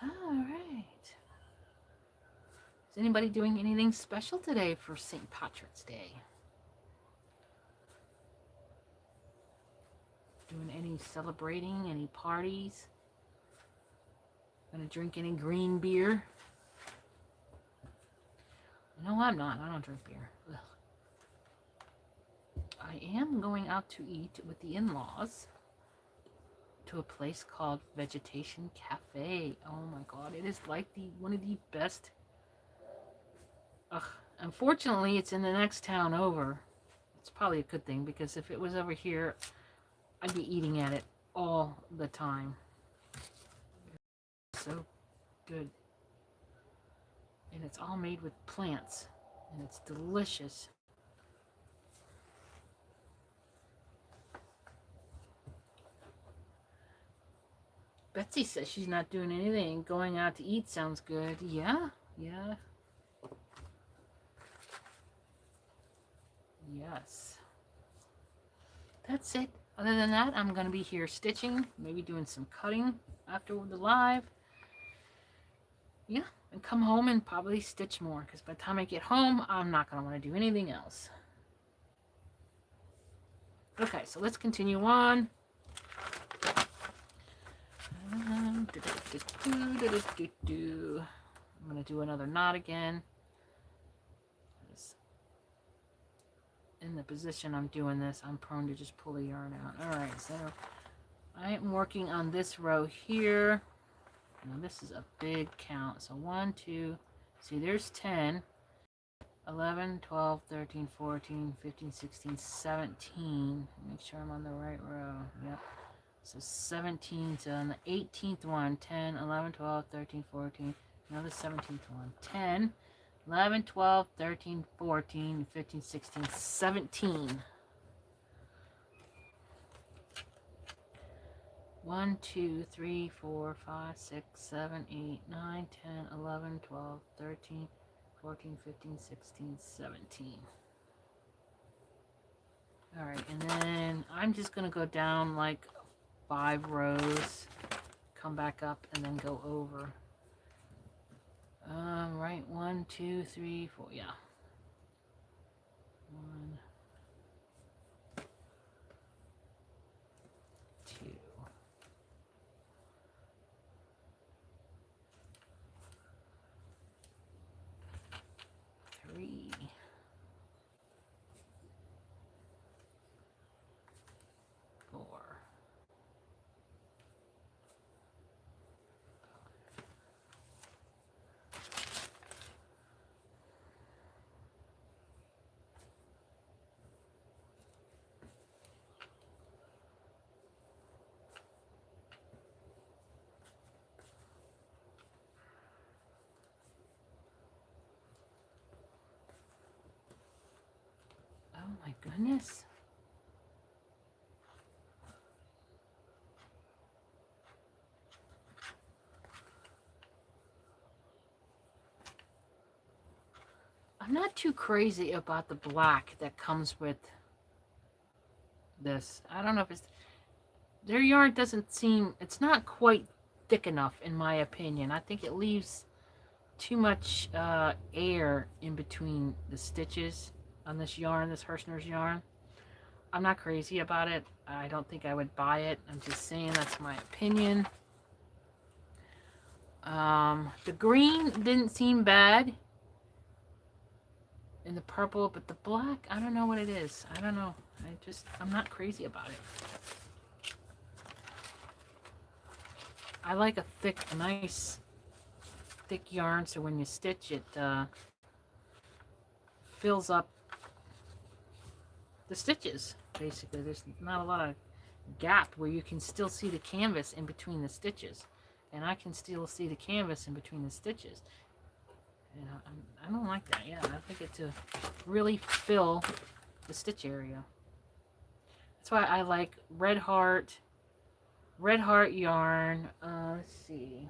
Alright. Is anybody doing anything special today for St. Patrick's Day? Doing any celebrating, any parties? Gonna drink any green beer? No, I'm not. I don't drink beer. Ugh. I am going out to eat with the in-laws to a place called Vegetation Cafe. Oh my god, it is like one of the best. Ugh. Unfortunately, it's in the next town over. It's probably a good thing because if it was over here, I'd be eating at it all the time. So good. And it's all made with plants. And it's delicious. Betsy says she's not doing anything. Going out to eat sounds good. Yeah, yeah. Yes. That's it. Other than that, I'm going to be here stitching, maybe doing some cutting after the live. Yeah, and come home and probably stitch more because by the time I get home, I'm not going to want to do anything else. Okay, so let's continue on. I'm going to do another knot again. In the position I'm doing this, I'm prone to just pull the yarn out. Alright, so I am working on this row here. Now this is a big count. So 1, 2, see there's 10, 11, 12, 13, 14, 15, 16, 17. Make sure I'm on the right row. Yep. So 17, so on the 18th one, 10, 11, 12, 13, 14, another 17th one, 10, 11, 12, 13, 14, 15, 16, 17. 1, 2, 3, 4, 5, 6, 7, 8, 9, 10, 11, 12, 13, 14, 15, 16, 17. Alright, and then I'm just going to go down like 5 rows, come back up, and then go over. Right, 1, 2, 3, 4, yeah. 1, 2, 3, 4. Oh my goodness. I'm not too crazy about the black that comes with this. I don't know if it's... Their yarn doesn't seem... It's not quite thick enough, in my opinion. I think it leaves too much air in between the stitches on this yarn, this Herrschners yarn. I'm not crazy about it. I don't think I would buy it. I'm just saying that's my opinion. The green didn't seem bad. in the purple, but the black, I don't know what it is. I don't know. I'm not crazy about it. I like a nice thick yarn, so when you stitch it, fills up the stitches, basically. There's not a lot of gap where you can still see the canvas in between the stitches. And I can still see the canvas in between the stitches. And I don't like that. Yeah, I think it to really fill the stitch area. That's why I like Red Heart yarn. Let's see.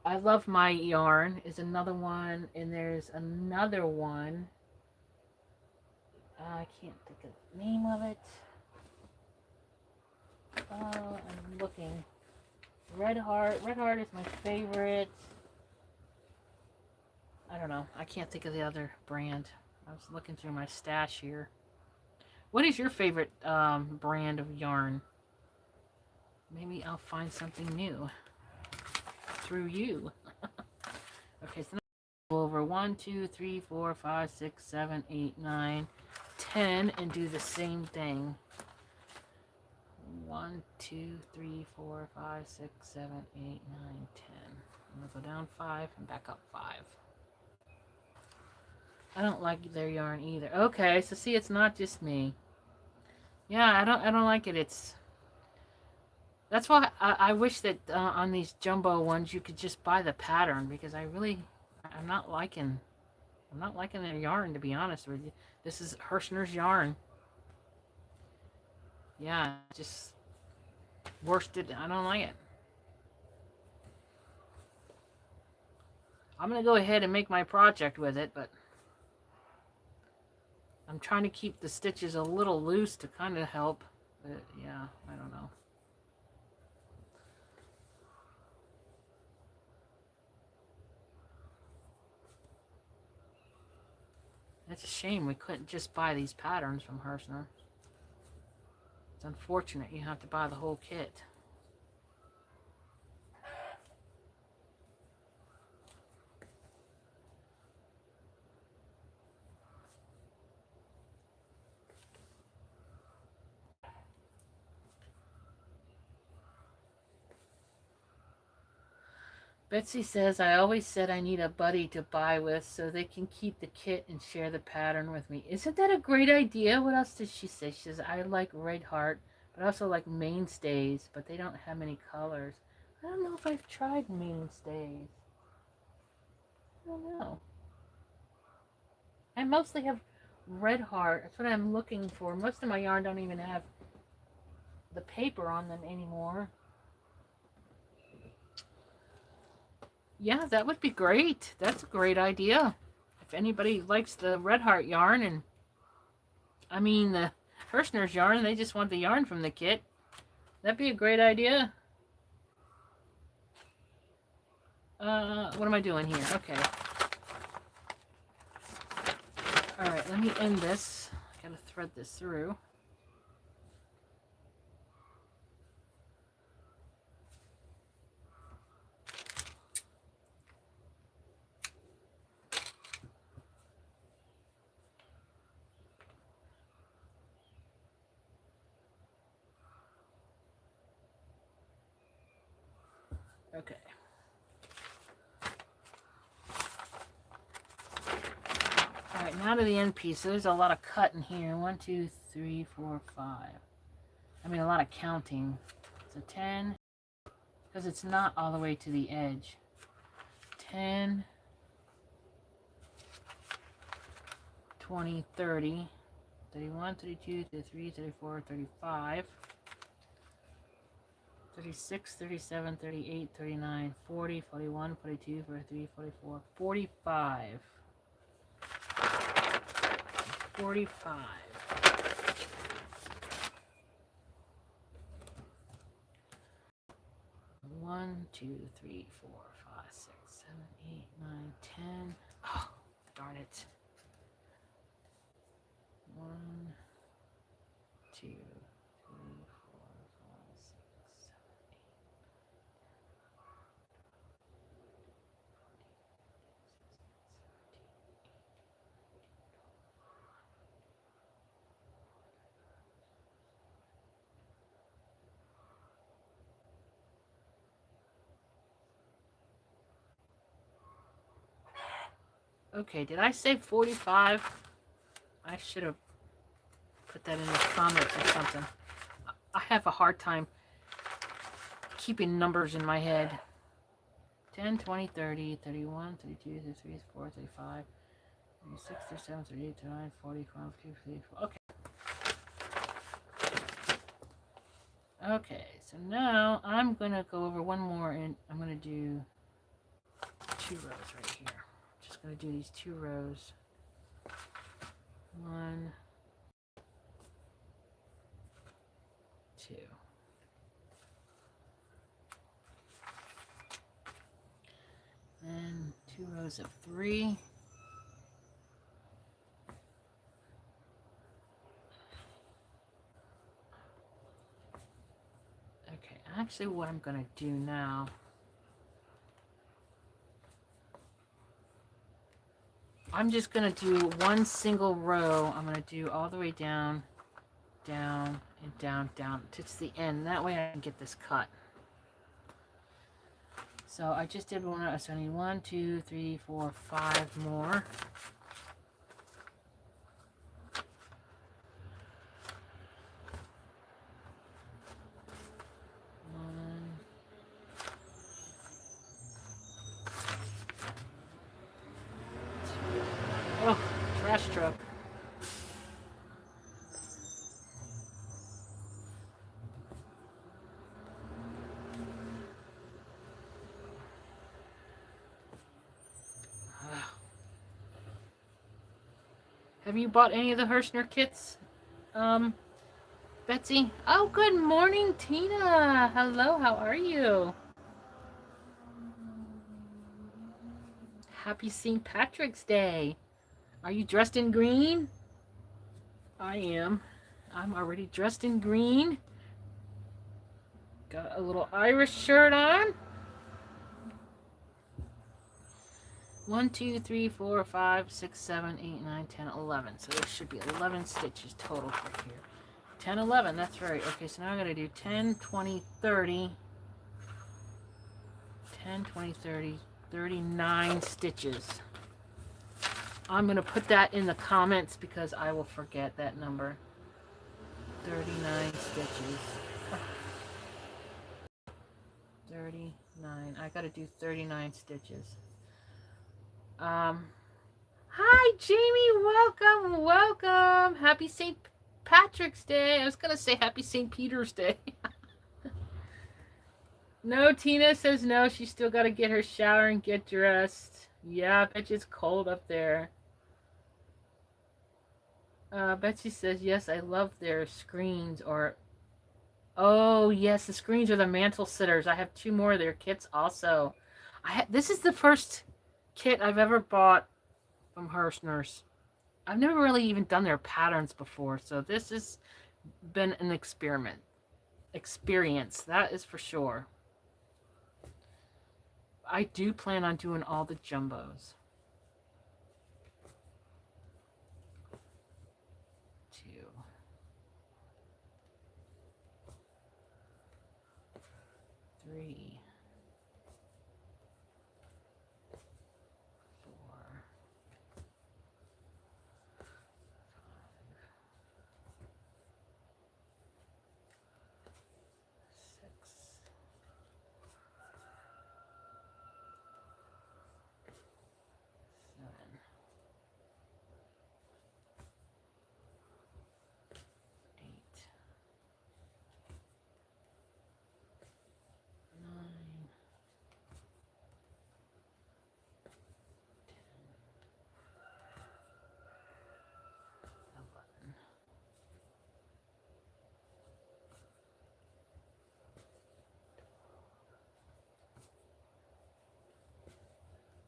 I Love My Yarn is another one, and there's another one. I can't think of the name of it. I'm looking. Red Heart is my favorite. I don't know. I can't think of the other brand. I was looking through my stash here. What is your favorite brand of yarn? Maybe I'll find something new through you. Okay, so now we'll go over 1, 2, 3, 4, 5, 6, 7, 8, 9, 10, and do the same thing. 1, 2, 3, 4, 5, 6, 7, 8, 9, 10. I'm going to go down 5 and back up 5. I don't like their yarn either. Okay, so see, it's not just me. Yeah, I don't like it. That's why I wish that on these jumbo ones you could just buy the pattern, because I'm not liking their yarn, to be honest with you. This is Herrschners yarn. Yeah, just worsted. I don't like it. I'm gonna go ahead and make my project with it, but I'm trying to keep the stitches a little loose to kind of help. But yeah, I don't know. It's a shame we couldn't just buy these patterns from Herrschner. It's unfortunate you have to buy the whole kit. Betsy says, I always said I need a buddy to buy with so they can keep the kit and share the pattern with me. Isn't that a great idea? What else did she say? She says, I like Red Heart, but I also like Mainstays, but they don't have many colors. I don't know if I've tried Mainstays. I don't know. I mostly have Red Heart. That's what I'm looking for. Most of my yarn don't even have the paper on them anymore. Yeah, that would be great. That's a great idea. If anybody likes the Red Heart yarn, and I mean the Herrschners yarn, they just want the yarn from the kit, that'd be a great idea. What am I doing here? Okay. Alright, let me end this. I gotta thread this through. Okay. Alright, now to the end piece. So there's a lot of cutting here. 1, 2, 3, 4, 5. I mean, a lot of counting. So 10, because it's not all the way to the edge. 10, 20, 30, 31, 32, 33, 34, 35, 36, 37, 38, 39, 40, 41, 42, 43, 44, 45. 45. One, 2, 3, 4, 5, 6, 7, 8, 9, 10. Oh, darn it. 1, 2, 3, 4, 5, 6, 7, 8. Okay, did I say 45? I should have put that in the comments or something. I have a hard time keeping numbers in my head. 10, 20, 30, 31, 32, 33, 34, 35, 36, 37, 38, 39, 40, 42, 44. Okay. Okay, so now I'm going to go over one more, and I'm going to do 2 rows right here. Just going to do these 2 rows. 1, 2. And 2 rows of 3. Okay, actually what I'm going to do now, I'm just going to do one single row. I'm going to do all the way down, down, and down, down to the end. That way I can get this cut. So I just did one, so I need 1, 2, 3, 4, 5 more. Oh, trash truck. Have you bought any of the Herrschner kits, Betsy? Oh, good morning, Tina. Hello, how are you? Happy St. Patrick's Day. Are you dressed in green? I am. I'm already dressed in green. Got a little Irish shirt on. 1, 2, 3, 4, 5, 6, 7, 8, 9, 10, 11. So there should be 11 stitches total for here. 10, 11, that's right. Okay, so now I'm going to do 10, 20, 30. 10, 20, 30, 39 stitches. I'm going to put that in the comments because I will forget that number. 39 stitches. 39. I got to do 39 stitches. Hi, Jamie. Welcome, welcome. Happy St. Patrick's Day. I was going to say Happy St. Peter's Day. No, Tina says no. She's still got to get her shower and get dressed. Yeah, I bet you it's cold up there. Betsy says, yes, I love their screens. Or, oh, yes, the screens are the mantle sitters. I have 2 more of their kits also. This is the first kit I've ever bought from Herrschners. I've never really even done their patterns before, so this has been an experience, that is for sure. I do plan on doing all the jumbos. 2, 3, 4, 6, 7, 8, 9, 11,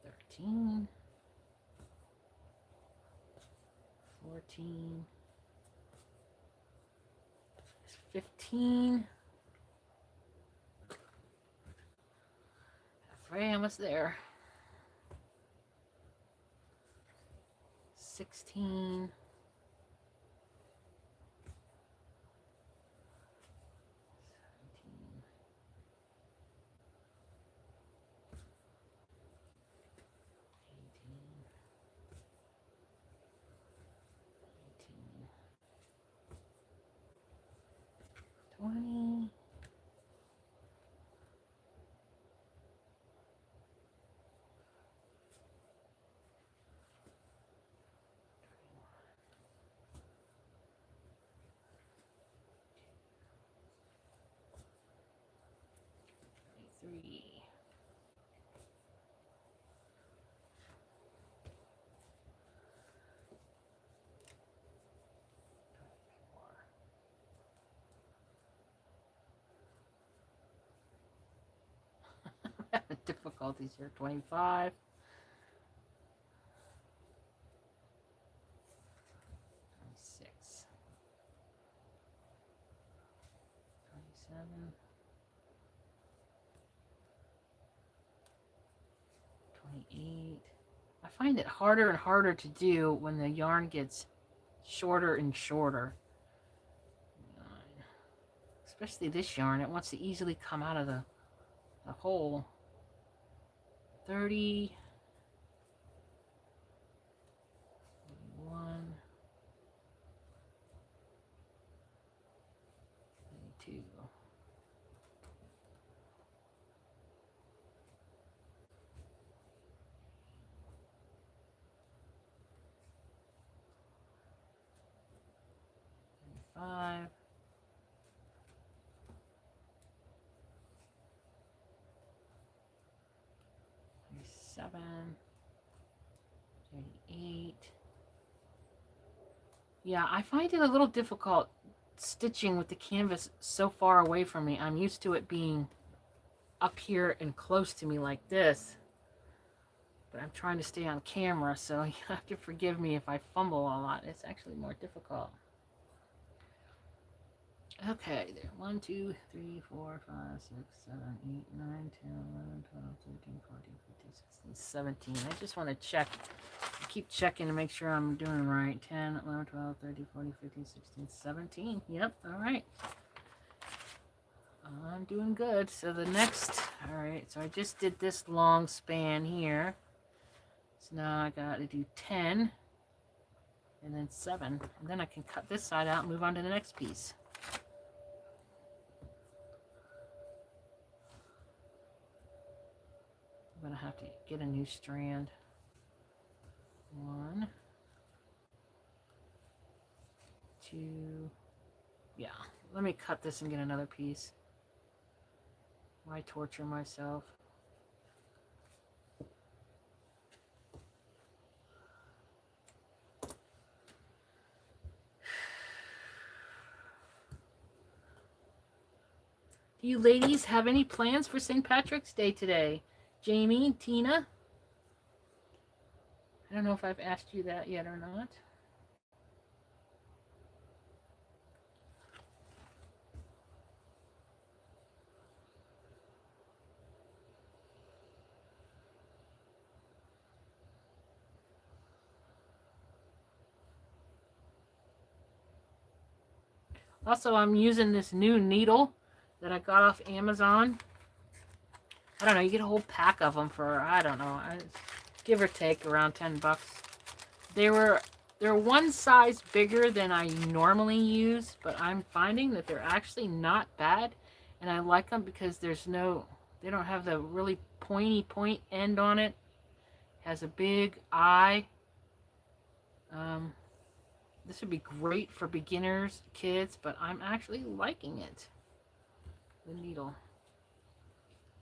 13, 14, 15. Halfway, almost there. 16. 17. 18. 3. Difficulties here. 25. 26. 27. 28. I find it harder and harder to do when the yarn gets shorter and shorter. 9. Especially this yarn, it wants to easily come out of the hole. 30. 31. 32. 5. 37. 38. Yeah, I find it a little difficult stitching with the canvas so far away from me. I'm used to it being up here and close to me like this. But I'm trying to stay on camera, so you have to forgive me if I fumble a lot. It's actually more difficult. Okay, there. 1, 2, 3, 4, 5, 6, 7, 8, 9, 10, 11, 12, 13, 14, 15, 16, 17. I just want to check. I keep checking to make sure I'm doing right. 10, 11, 12, 13, 14, 15, 16, 17. Yep, all right. I'm doing good. So the next, all right, so I just did this long span here. So now I got to do 10 and then 7. And then I can cut this side out and move on to the next piece. I'm going to have to get a new strand. 1, 2, yeah. Let me cut this and get another piece. Why torture myself? Do you ladies have any plans for St. Patrick's Day today? Jamie, Tina? I don't know if I've asked you that yet or not. Also, I'm using this new needle that I got off Amazon. I don't know, you get a whole pack of them for, I don't know, give or take around 10 bucks. They're one size bigger than I normally use, but I'm finding that they're actually not bad. And I like them because they don't have the really pointy point end on it. It has a big eye. This would be great for beginners, kids, but I'm actually liking it. The needle.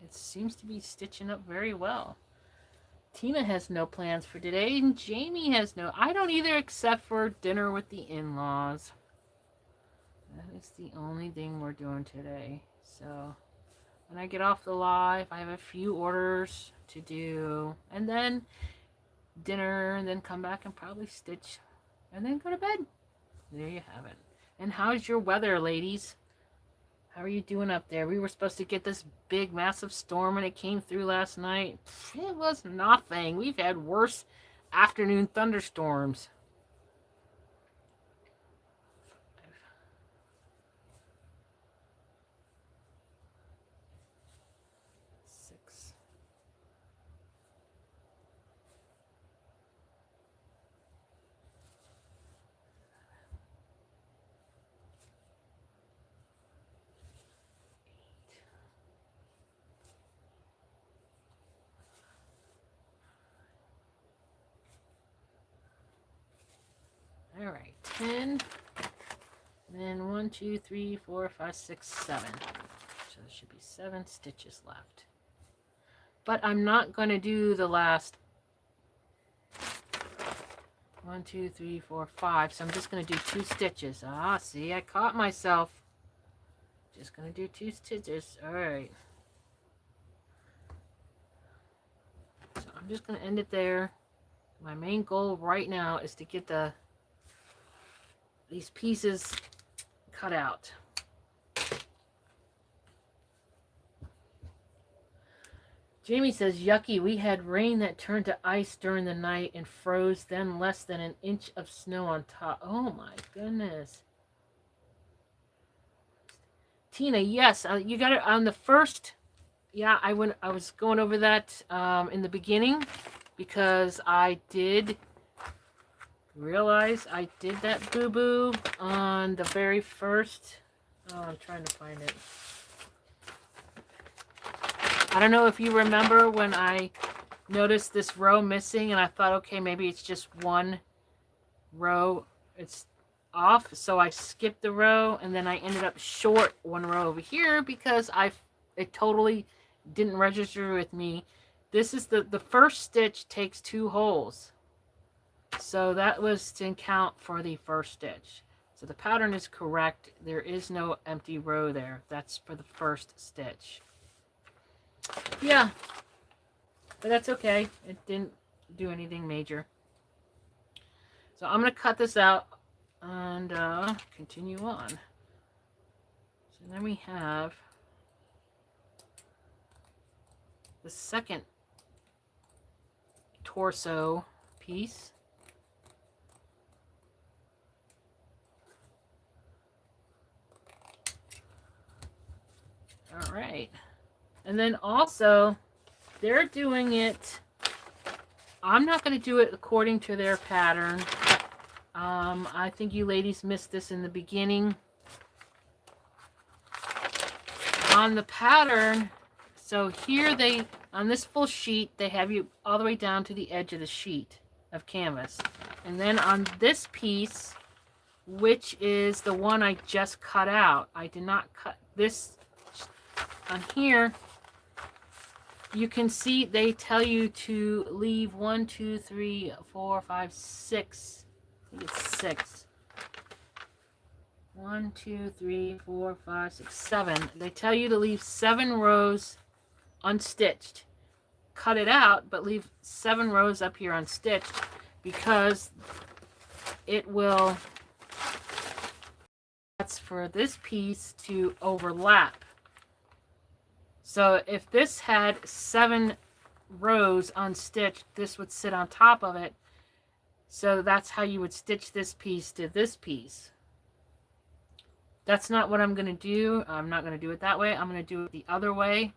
It seems to be stitching up very well. Tina has no plans for today, and Jamie has no. I don't either, except for dinner with the in-laws. That is the only thing we're doing today. So when I get off the live, I have a few orders to do, and then dinner, and then come back and probably stitch, and then go to bed. There you have it. And how's your weather, ladies? How are you doing up there? We were supposed to get this big, massive storm, and it came through last night. It was nothing. We've had worse afternoon thunderstorms. 6. All right, 10, and then 1, 2, 3, 4, 5, 6, 7. So there should be 7 stitches left. but I'm not going to do the last 1, 2, 3, 4, 5. So I'm just going to do 2 stitches. Ah, see, I caught myself. Just going to do 2 stitches. All right. So I'm just going to end it there. My main goal right now is to get these pieces cut out. Jamie says, yucky, we had rain that turned to ice during the night and froze, then less than an inch of snow on top. Oh my goodness. Tina, yes, you got it on the first. Yeah, I was going over that in the beginning because I did realize I did that boo-boo on the very first. Oh, I'm trying to find it. I don't know if you remember when I noticed this row missing and I thought, okay, maybe it's just one row. It's off, so I skipped the row and then I ended up short one row over here because it totally didn't register with me. This is the first stitch takes 2 holes. So that was to count for the first stitch. So the pattern is correct. There is no empty row there. That's for the first stitch. Yeah, but that's okay. It didn't do anything major. So I'm going to cut this out and continue on. So then we have the second torso piece. All right. And then also, they're doing it, I'm not going to do it according to their pattern. I think you ladies missed this in the beginning. On the pattern, so here on this full sheet, they have you all the way down to the edge of the sheet of canvas. And then on this piece, which is the one I just cut out, I did not cut this on here. You can see they tell you to leave 1, 2, 3, 4, 5, 6. I think it's 6. 1, 2, 3, 4, 5, 6, 7. They tell you to leave 7 rows unstitched. Cut it out, but leave 7 rows up here unstitched because it will. That's for this piece to overlap. So if this had 7 rows unstitched, this would sit on top of it. So that's how you would stitch this piece to this piece. That's not what I'm going to do. I'm not going to do it that way. I'm going to do it the other way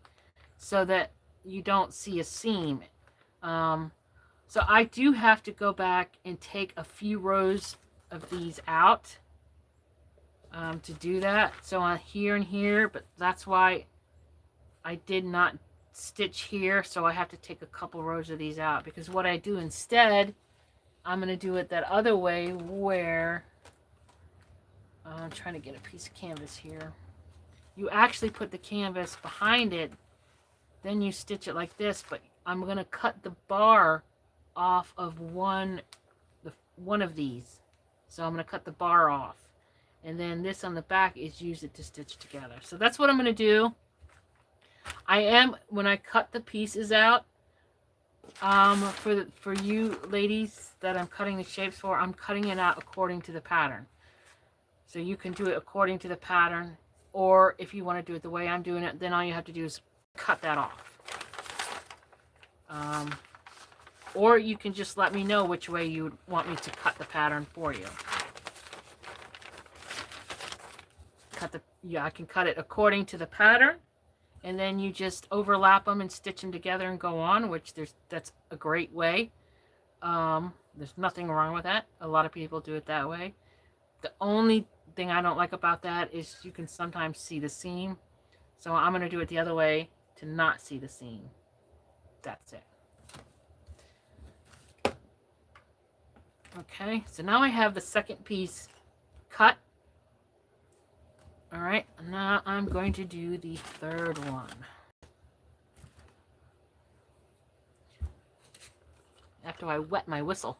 so that you don't see a seam. So I do have to go back and take a few rows of these out to do that. So on here and here, but that's why I did not stitch here, so I have to take a couple rows of these out, because what I do instead, I'm going to do it that other way where I'm trying to get a piece of canvas here. You actually put the canvas behind it, then you stitch it like this, but I'm going to cut the bar off of one of these. So I'm going to cut the bar off, and then this on the back is use it to stitch together. So that's what I'm going to do. When I cut the pieces out, for you ladies that I'm cutting the shapes for, I'm cutting it out according to the pattern. So you can do it according to the pattern, or if you want to do it the way I'm doing it, then all you have to do is cut that off. Or you can just let me know which way you want me to cut the pattern for you. I can cut it according to the pattern, and then you just overlap them and stitch them together and go on, which that's a great way. There's nothing wrong with that. A lot of people do it that way. The only thing I don't like about that is you can sometimes see the seam. So I'm going to do it the other way to not see the seam. That's it. Okay, so now I have the second piece cut. All right, now I'm going to do the third one. do I wet my whistle.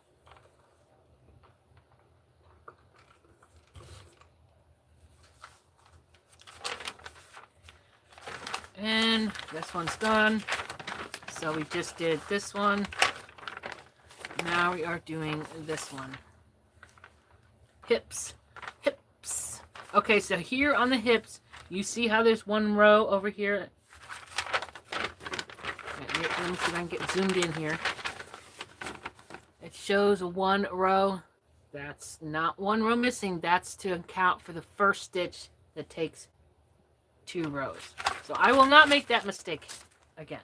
And this one's done. So we just did this one. Now we are doing this one. Hips. Hips. Okay, so here on the hips, you see how there's one row over here? Let me see if I can get zoomed in here. It shows one row. That's not one row missing. That's to account for the first stitch that takes 2 rows. So I will not make that mistake again.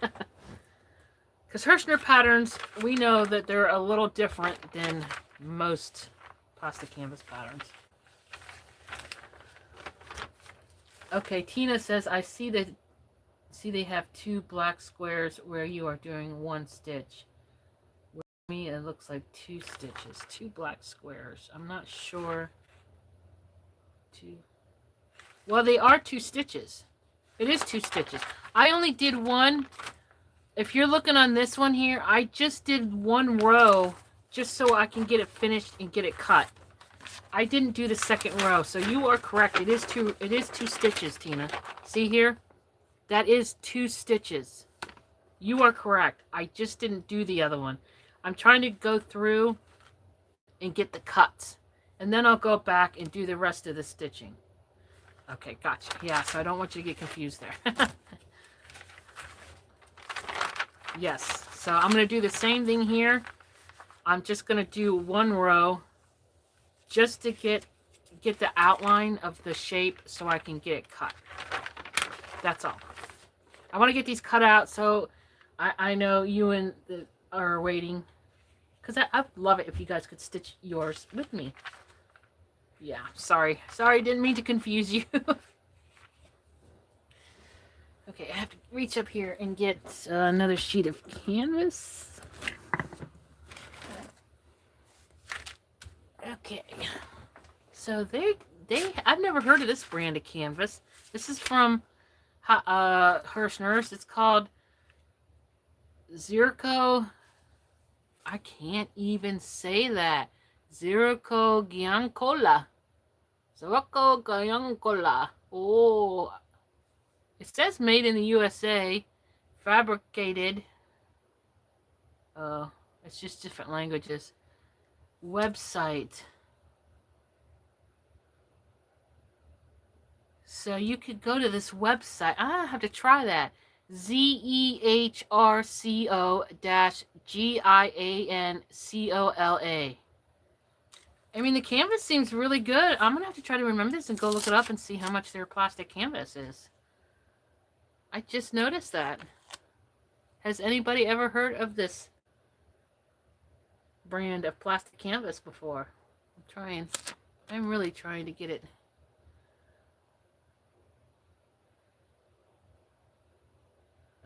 Because Herrschner patterns, we know that they're a little different than most plastic canvas patterns. Okay, Tina says, I see they have 2 black squares where you are doing 1 stitch. With me, it looks like 2 stitches, 2 black squares. I'm not sure. 2. Well, they are 2 stitches. It is 2 stitches. I only did 1. If you're looking on this one here, I just did 1 row just so I can get it finished and get it cut. I didn't do the second row, so you are correct. It is 2 stitches, Tina. See here? That is 2 stitches. You are correct. I just didn't do the other one. I'm trying to go through and get the cuts. And then I'll go back and do the rest of the stitching. Okay, gotcha. Yeah, so I don't want you to get confused there. Yes, so I'm going to do the same thing here. I'm just going to do 1 row just to get the outline of the shape so I can get it cut. That's all. I want to get these cut out so I know you and are waiting. Because I love it if you guys could stitch yours with me. Yeah, sorry. Sorry, didn't mean to confuse you. Okay, I have to reach up here and get another sheet of canvas. Okay. So I've never heard of this brand of canvas. This is from Herrschners. It's called Zirco. I can't even say that. Zirco Giancola. Zirco Giancola. Oh, it says made in the USA, fabricated. It's just different languages. Website. So you could go to this website. I have to try that. ZEHRCO-GIANCOLA. I mean, the canvas seems really good. I'm going to have to try to remember this and go look it up and see how much their plastic canvas is. I just noticed that. Has anybody ever heard of this brand of plastic canvas before? I'm really trying to get it.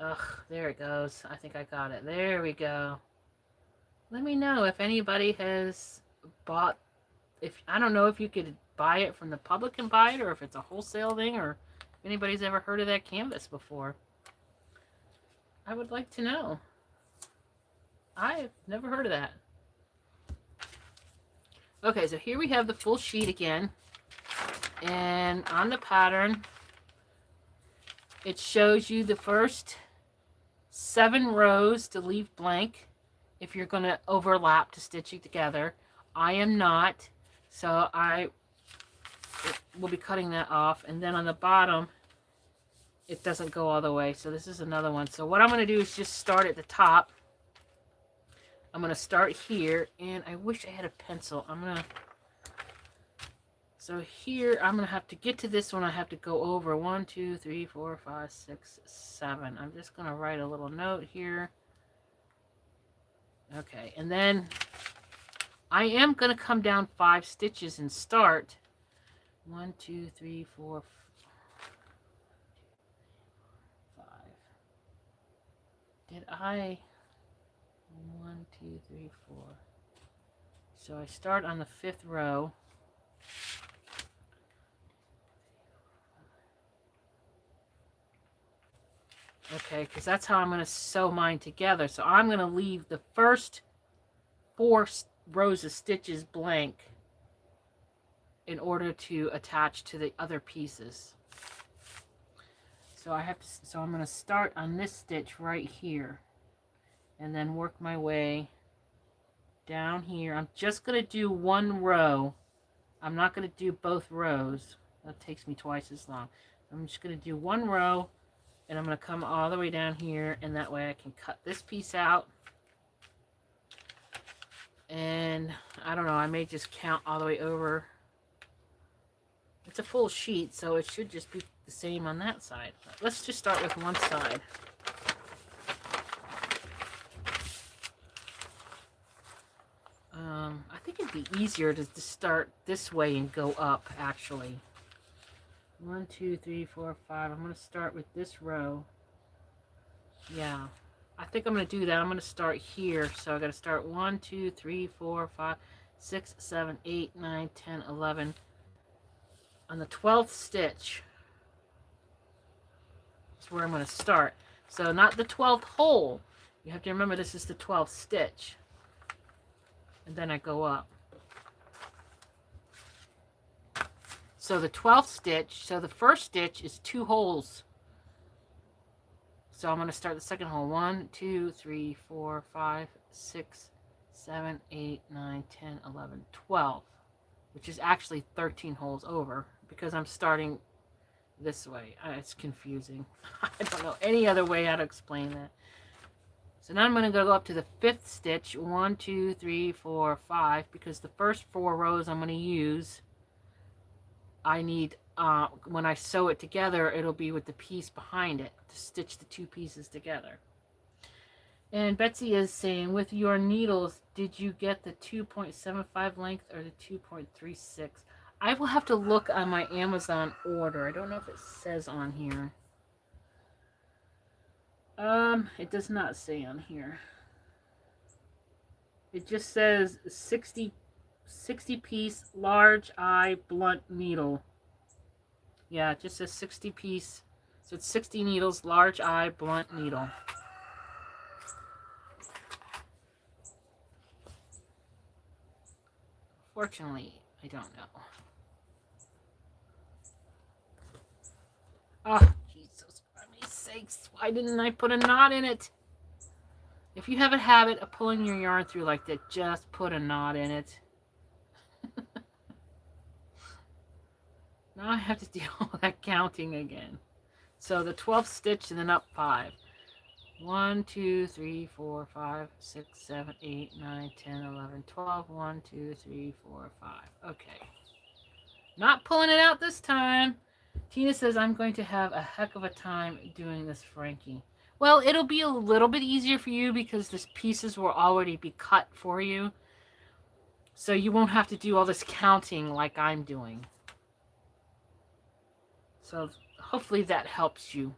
Ugh, there it goes. I think I got it. There we go. Let me know if anybody has bought, I don't know if you could buy it from the public and buy it, or if it's a wholesale thing, or if anybody's ever heard of that canvas before. I would like to know. I've never heard of that. Okay, so here we have the full sheet again. And on the pattern, it shows you the first 7 rows to leave blank if you're going to overlap to stitch it together. I am not, so I will be cutting that off. And then on the bottom, it doesn't go all the way, so this is another one. So what I'm going to do is just start at the top. I'm going to start here, and I wish I had a pencil. So here, I'm going to have to get to this one. I have to go over 1, 2, 3, 4, 5, 6, 7. I'm just going to write a little note here. Okay, and then I am going to come down 5 stitches and start. 1, 2, 3, 4, 5. Did I? 1, 2, 3, 4. So I start on the 5th row. Okay, because that's how I'm going to sew mine together. So I'm going to leave the first 4 rows of stitches blank in order to attach to the other pieces. So I'm going to start on this stitch right here and then work my way down here. I'm just going to do 1 row. I'm not going to do both rows. That takes me twice as long. I'm just going to do 1 row, and I'm going to come all the way down here, and that way I can cut this piece out. And I don't know, I may just count all the way over. It's a full sheet, so it should just be the same on that side. Let's just start with one side. I think it'd be easier to start this way and go up, actually. 1, 2, 3, 4, 5. I'm going to start with this row. Yeah, I think I'm going to do that. I'm going to start here. So I got to start 1, 2, 3, 4, 5, 6, 7, 8, 9, 10, 11. On the 12th stitch is where I'm going to start. So not the 12th hole. You have to remember this is the 12th stitch. And then I go up. So the 12th stitch, so the first stitch is 2 holes. So I'm going to start the second hole. 1, 2, 3, 4, 5, 6, 7, 8, 9, 10, 11, 12. Which is actually 13 holes over because I'm starting this way. It's confusing. I don't know any other way how to explain that. So now I'm going to go up to the 5th stitch. 1, 2, 3, 4, 5. Because the first 4 rows I'm going to use, I need, when I sew it together, it'll be with the piece behind it to stitch the 2 pieces together. And Betsy is saying, with your needles, did you get the 2.75 length or the 2.36? I will have to look on my Amazon order. I don't know if it says on here. It does not say on here. It just says 60 piece large eye blunt needle. Yeah, it just says 60 piece. So it's 60 needles, large eye blunt needle. Fortunately, I don't know. Oh, Jesus Christ sakes. Why didn't I put a knot in it? If you have a habit of pulling your yarn through like that, just put a knot in it. Now I have to do all that counting again. So the 12th stitch and then up 5. 1, 2, 3, 4, 5, 6, 7, 8, 9, 10, 11, 12. 1, 2, 3, 4, 5. Okay. Not pulling it out this time. Tina says, I'm going to have a heck of a time doing this, Frankie. Well, it'll be a little bit easier for you because the pieces will already be cut for you. So you won't have to do all this counting like I'm doing. So hopefully that helps you.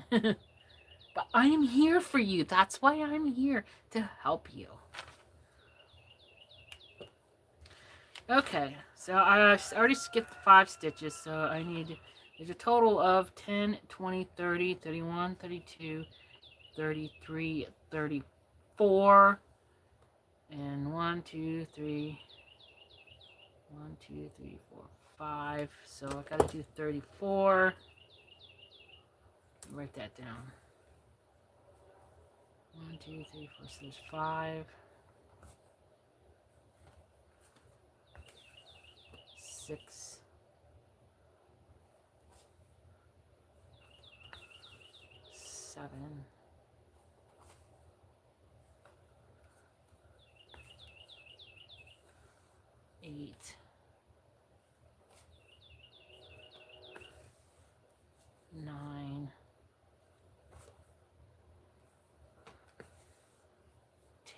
But I am here for you. That's why I'm here, to help you. Okay, so I already skipped 5 stitches, so I need, there's a total of 10, 20, 30, 31, 32, 33, 34, and 1, 2, 3, 1, 2, 3, 4, 5. So I gotta do 34. Write that down. 1, 2, 3, 4, so there's 5. 6. 7. 8. 9. 10.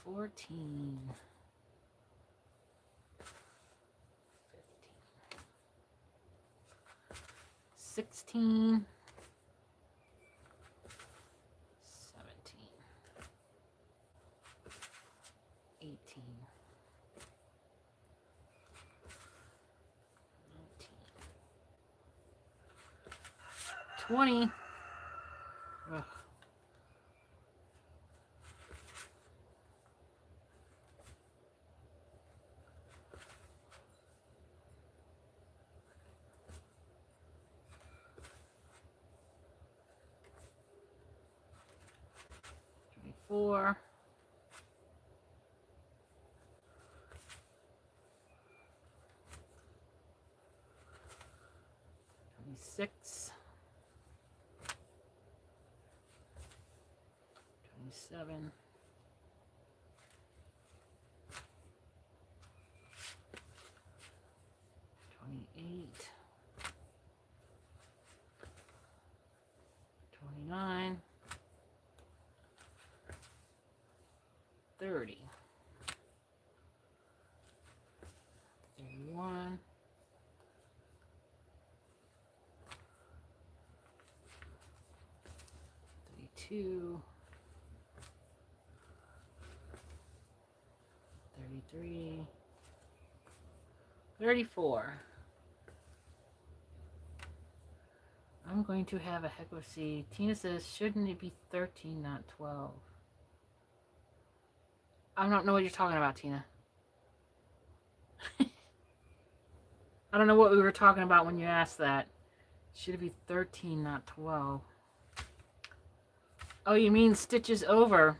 14, 15, 16, 17, 18, 19, 20. Ugh. 24, 26, 27, 28, 29, 30, 31, 32, 33, 34. I'm going to have a heck of a see. Tina says, shouldn't it be 13, not 12? I don't know what you're talking about, Tina. I don't know what we were talking about when you asked that. Should it be 13, not 12? Oh, you mean stitches over.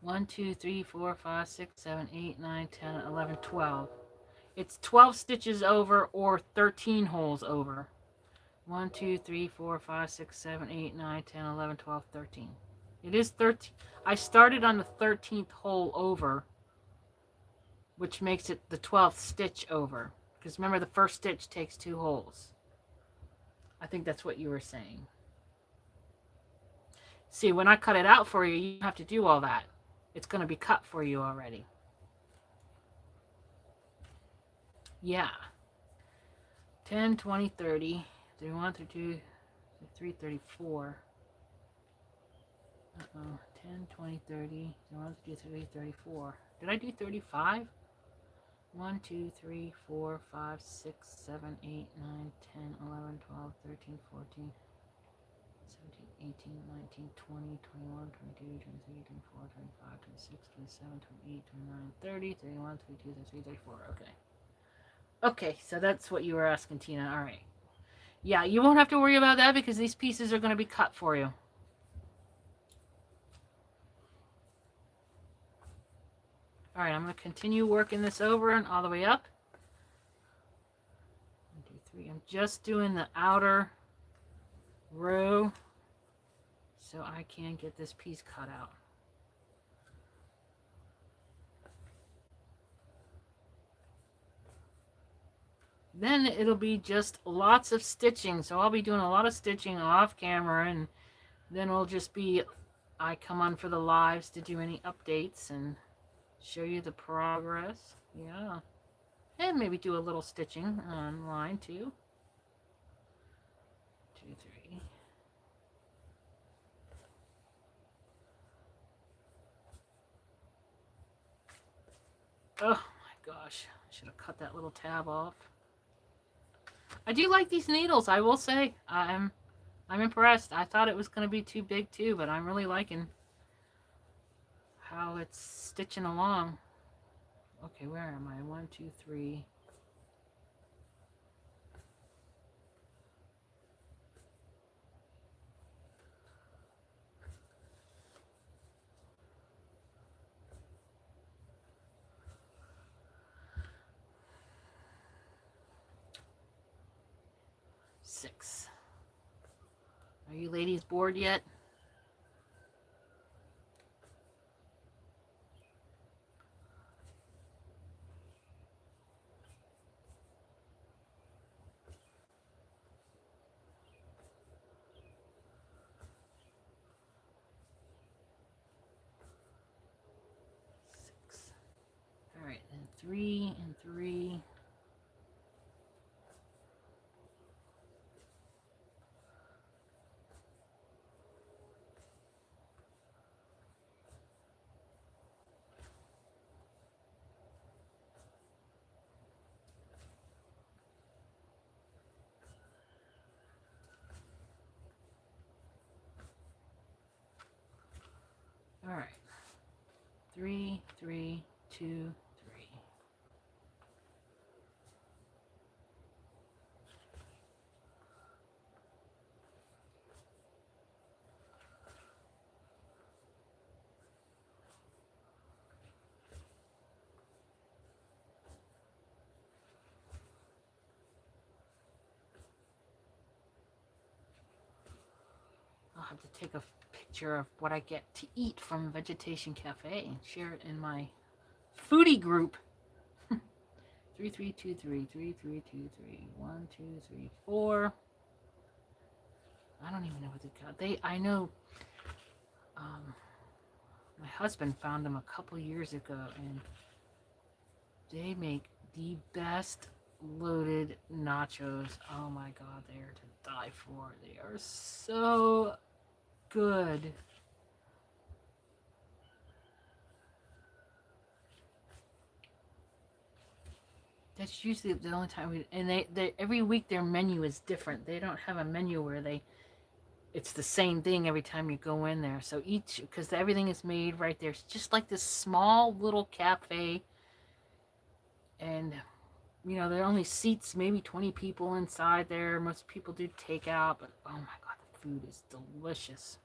1, 2, 3, 4, 5, 6, 7, 8, 9, 10, 11, 12. It's 12 stitches over or 13 holes over. 1, 2, 3, 4, 5, 6, 7, 8, 9, 10, 11, 12, 13. It is 13. I started on the 13th hole over, which makes it the 12th stitch over. Because remember, the first stitch takes 2 holes. I think that's what you were saying. See, when I cut it out for you, you don't have to do all that. It's going to be cut for you already. Yeah. 10, 20, 30, 31, 32, 33, 34. 10, 20, 30, 31, 33, 34. Did I do 35? 1, 2, 3, 4, 5, 6, 7, 8, 9, 10, 11, 12, 13, 14, 17, 18, 19, 20, 21, 22, 23, 24, 25, 26, 27, 28, 29, 30, 31, 32, 33, 34. Okay. Okay, so that's what you were asking, Tina. All right. Yeah, you won't have to worry about that because these pieces are going to be cut for you. All right, I'm going to continue working this over and all the way up. 1, 2, 3. I'm just doing the outer row so I can get this piece cut out. Then it'll be just lots of stitching. So I'll be doing a lot of stitching off camera, and then it'll just be, I come on for the lives to do any updates and show you the progress. Yeah. And maybe do a little stitching online too. 2, 3. Oh my gosh. I should have cut that little tab off. I do like these needles, I will say. I'm impressed. I thought it was going to be too big too, but I'm really liking how it's stitching along. Okay, where am I? 1, 2, 3. Six. Are you ladies bored yet? All right, and 3 and 3. All right. 3, 3, 2, 3. I'll have to take a picture of what I get to eat from Vegetation Cafe and share it in my foodie group. 3, 3, 2, 3, 3, 3, 2, 3, 1, 2, 3, 4. I don't even know what they got. I know my husband found them a couple years ago, and they make the best loaded nachos. Oh my god, they are to die for. They are so good. That's usually the only time we, and they every week their menu is different. They don't have a menu where it's the same thing every time you go in there. So because everything is made right there. It's just like this small little cafe, and there are only seats, maybe 20 people inside there. Most people do takeout, but oh my god, the food is delicious.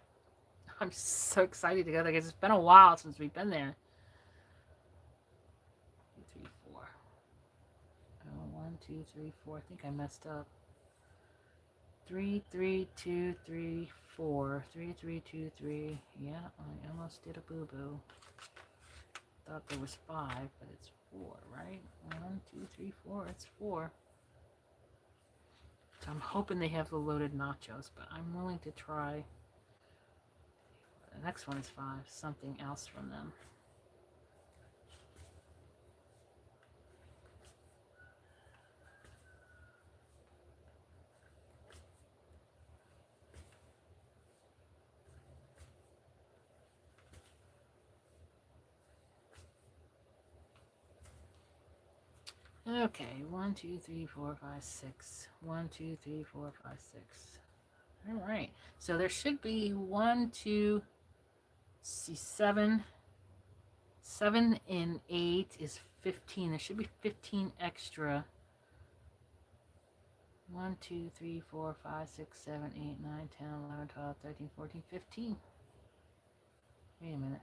I'm so excited to go there because it's been a while since we've been there. 2, 3, 4. Oh, 1, 2, 3, 4. I think I messed up. 3, 3, 2, 3, 4. 3, 3, 2, 3. Yeah, I almost did a boo-boo. Thought there was 5, but it's 4, right? 1, 2, 3, 4. It's 4. So I'm hoping they have the loaded nachos, but I'm willing to try. The next one is 5. Something else from them. Okay, 1, 2, 3, 4, 5, 6. 1, 2, 3, 4, 5, 6. All right. So there should be 1, 2, see 7. 7 and 8 is 15. There should be 15 extra. 1, 2, 3, 4, 5, 6, 7, 8, 9, 10, 11, 12, 13, 14, 15. Wait a minute.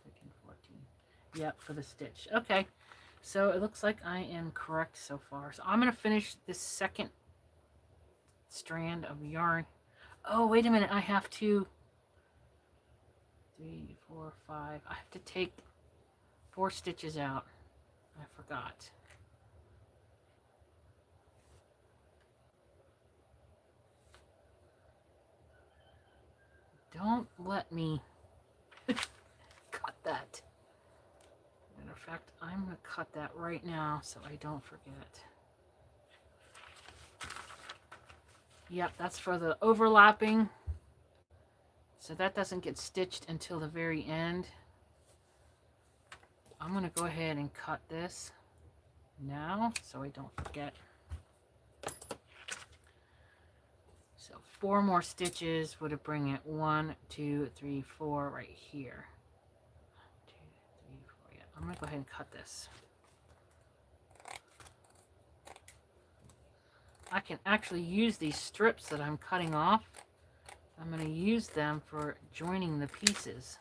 13, 14. Yep, for the stitch. Okay, so it looks like I am correct so far. So I'm going to finish this second strand of yarn. Oh, wait a minute. I have to 3, 4, 5. I have to take 4 stitches out. I forgot. Don't let me cut that. Matter of fact, I'm going to cut that right now so I don't forget. Yep, that's for the overlapping. So that doesn't get stitched until the very end. I'm going to go ahead and cut this now so I don't forget. So 4 more stitches would bring it 1, 2, 3, 4 right here. 2, 3, 4. Yeah, I'm going to go ahead and cut this. I can actually use these strips that I'm cutting off. I'm going to use them for joining the pieces.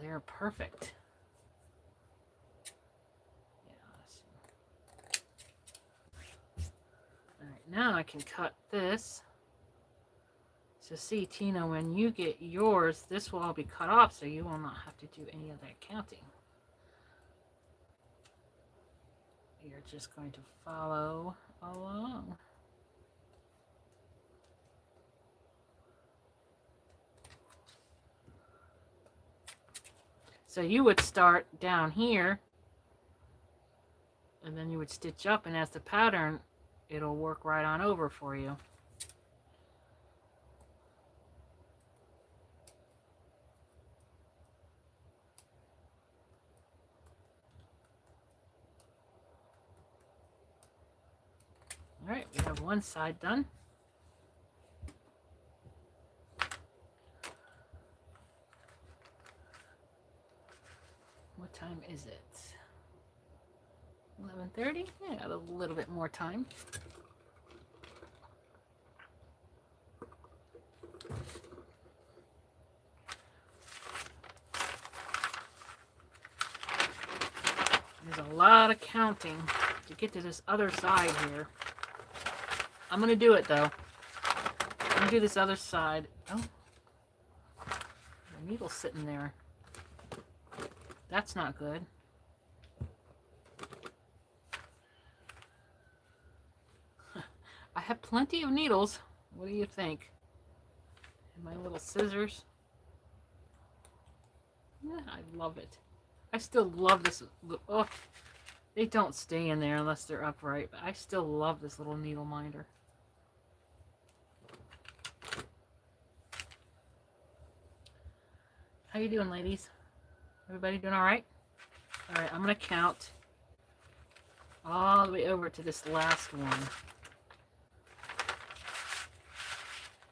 They're perfect. Alright, now I can cut this. So see, Tina, when you get yours, this will all be cut off, so you will not have to do any of that counting. You're just going to follow along. So you would start down here, and then you would stitch up, and as the pattern, it'll work right on over for you. All right, we have one side done. time is it? 11:30? Yeah, got a little bit more time. There's a lot of counting to get to this other side here. I'm going to do it, though. I'm going to do this other side. Oh. The needle's sitting there. That's not good. I have plenty of needles. What do you think? And my little scissors. Yeah, I love it. I still love this. Oh, they don't stay in there unless they're upright, but I still love this little needle minder. How you doing, ladies? Everybody doing all right? All right, I'm going to count all the way over to this last one.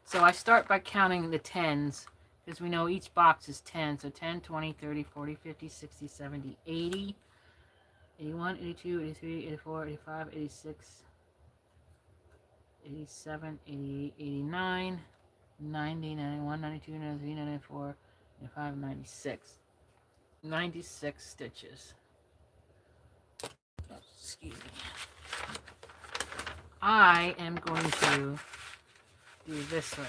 So I start by counting the tens, because we know each box is 10. So 10, 20, 30, 40, 50, 60, 70, 80, 81, 82, 83, 84, 85, 86, 87, 88, 89, 90, 91, 92, 93, 94, 95, 96. 96 stitches. Excuse me. I am going to do this way.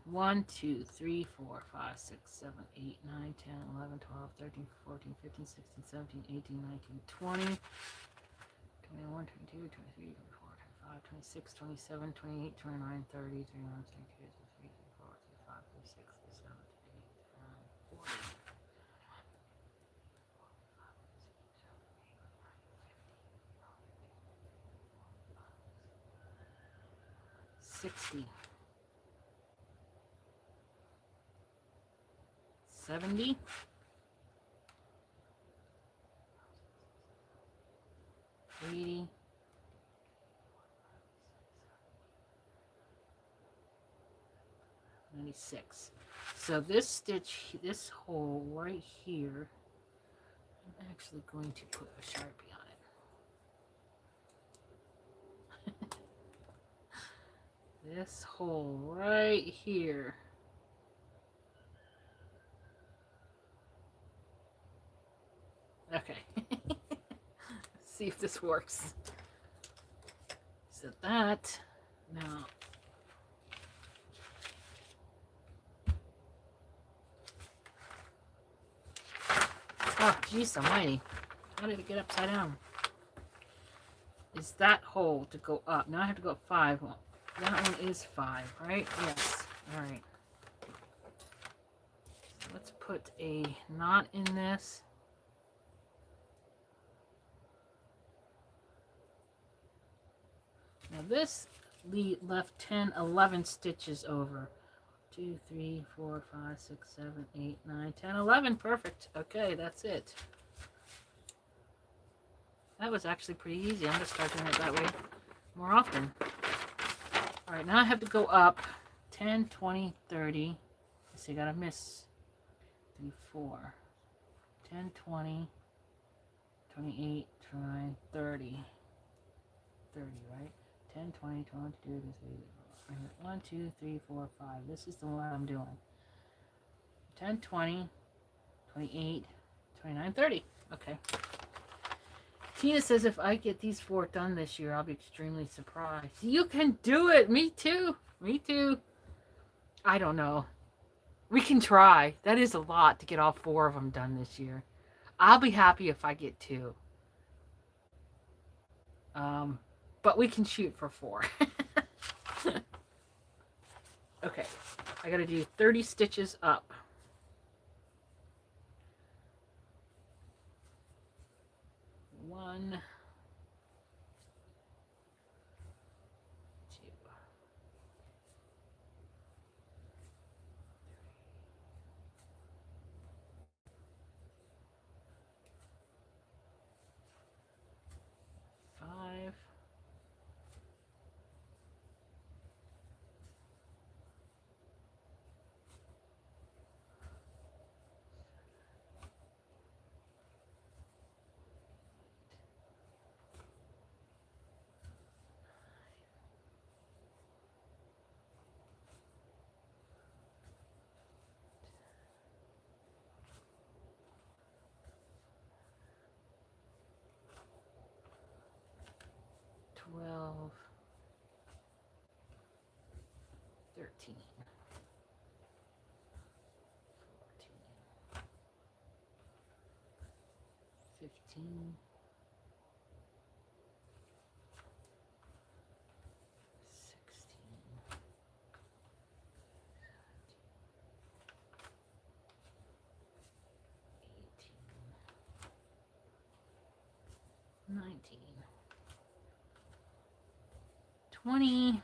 1, 2, 3, 4, 5, 6, 7, 8, 9, 10, 11, 12, 13, 14, 15, 16, 17, 18, 19, 20, 21, 22, 23, 24, 25, 26, 27, 28, 29, 30, 31, 32, 33, 34, 35, 36, 37, 38, 39, 40. 60, 70, 80, 96. So this stitch, this hole right here, I'm actually going to put a Sharpie on it. This hole right here. Okay. Let's see if this works. So that, now, oh, geez almighty. How did it get upside down? Is that hole to go up? Now I have to go up 5. Well, that one is 5, right? Yes. All right. So let's put a knot in this. Now this left 10, 11 stitches over. 2, 3, 4, 5, 6, 7, 8, 9, 10, 11. Perfect. Okay, that's it. That was actually pretty easy. I'm going to start doing it that way more often. All right, now I have to go up 10, 20, 30. Let's see, I got to miss 3, 4. 10, 20, 28, 29, 30. 30, right? 10, 20, 22, 23, 1, 2, 3, 4, 5. This is the one I'm doing. 10, 20, 28, 29, 30. Okay. Tina says if I get these 4 done this year, I'll be extremely surprised. You can do it. Me too. Me too. I don't know. We can try. That is a lot to get all 4 of them done this year. I'll be happy if I get 2. But we can shoot for 4. Okay. I got to do 30 stitches up. 1, 2, 5, 6, 12, 13, 14, 15, 16, 18, 19, 20,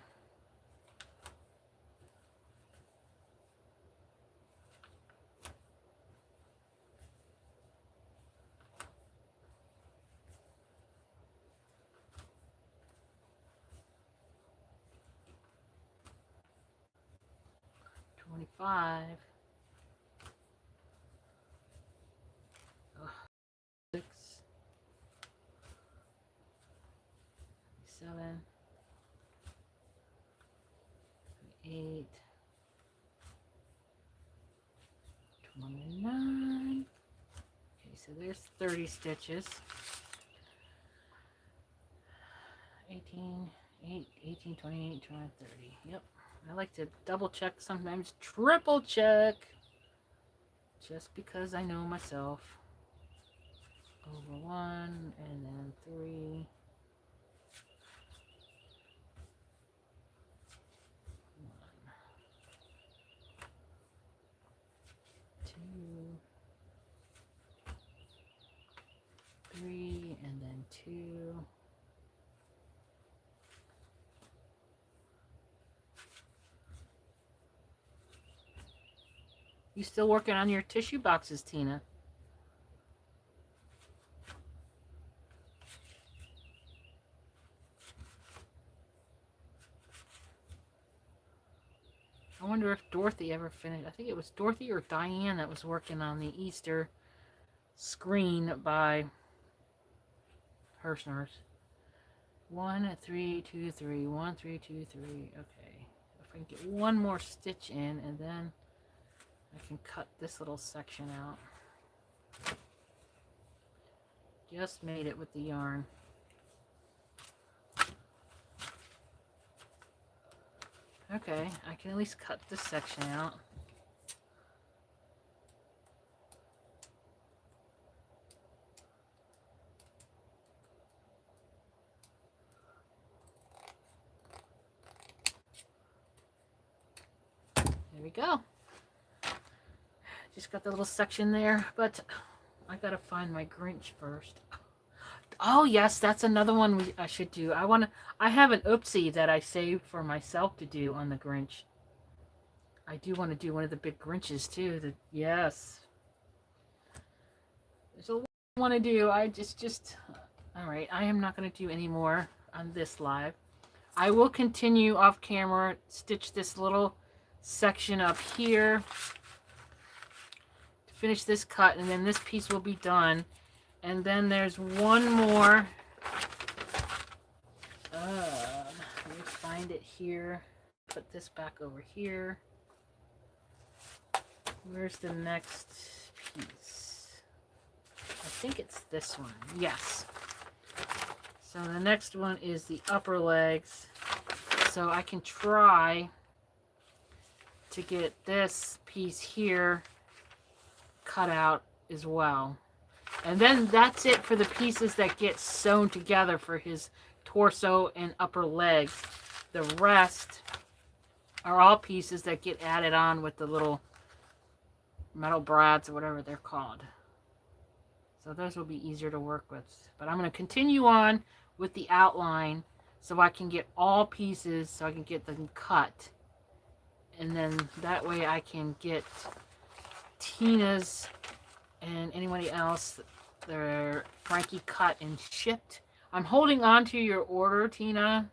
25, 6, 7, 8, 29. Okay, so there's 30 stitches. 18, 18, 28, 29, 30. Yep. I like to double check, sometimes triple check, just because I know myself. Over 1, and then 3. 1, 2, 3, and then 2. You still working on your tissue boxes, Tina? I wonder if Dorothy ever finished. I think it was Dorothy or Diane that was working on the Easter screen by Herrschners. 1, 3, 2, 3. 1, 3, 2, 3. Okay. If I can get one more stitch in, and then I can cut this little section out. Just made it with the yarn. Okay, I can at least cut this section out. There we go. Just got the little section there, but I gotta find my Grinch first. Oh yes, that's another one I should do. I have an oopsie that I saved for myself to do on the Grinch. I do want to do one of the big Grinches too. Yes. There's a lot I want to do. I just all right. I am not going to do any more on this live. I will continue off camera, stitch this little section up here to finish this cut, and then this piece will be done. And then there's one more. Let me find it here. Put this back over here. Where's the next piece? I think it's this one. Yes. So the next one is the upper legs. So I can try to get this piece here cut out as well. And then that's it for the pieces that get sewn together for his torso and upper legs. The rest are all pieces that get added on with the little metal brads or whatever they're called. So those will be easier to work with. But I'm going to continue on with the outline so I can get all pieces, so I can get them cut. And then that way I can get Tina's and anybody else their Frankie cut and shipped. I'm holding on to your order, Tina.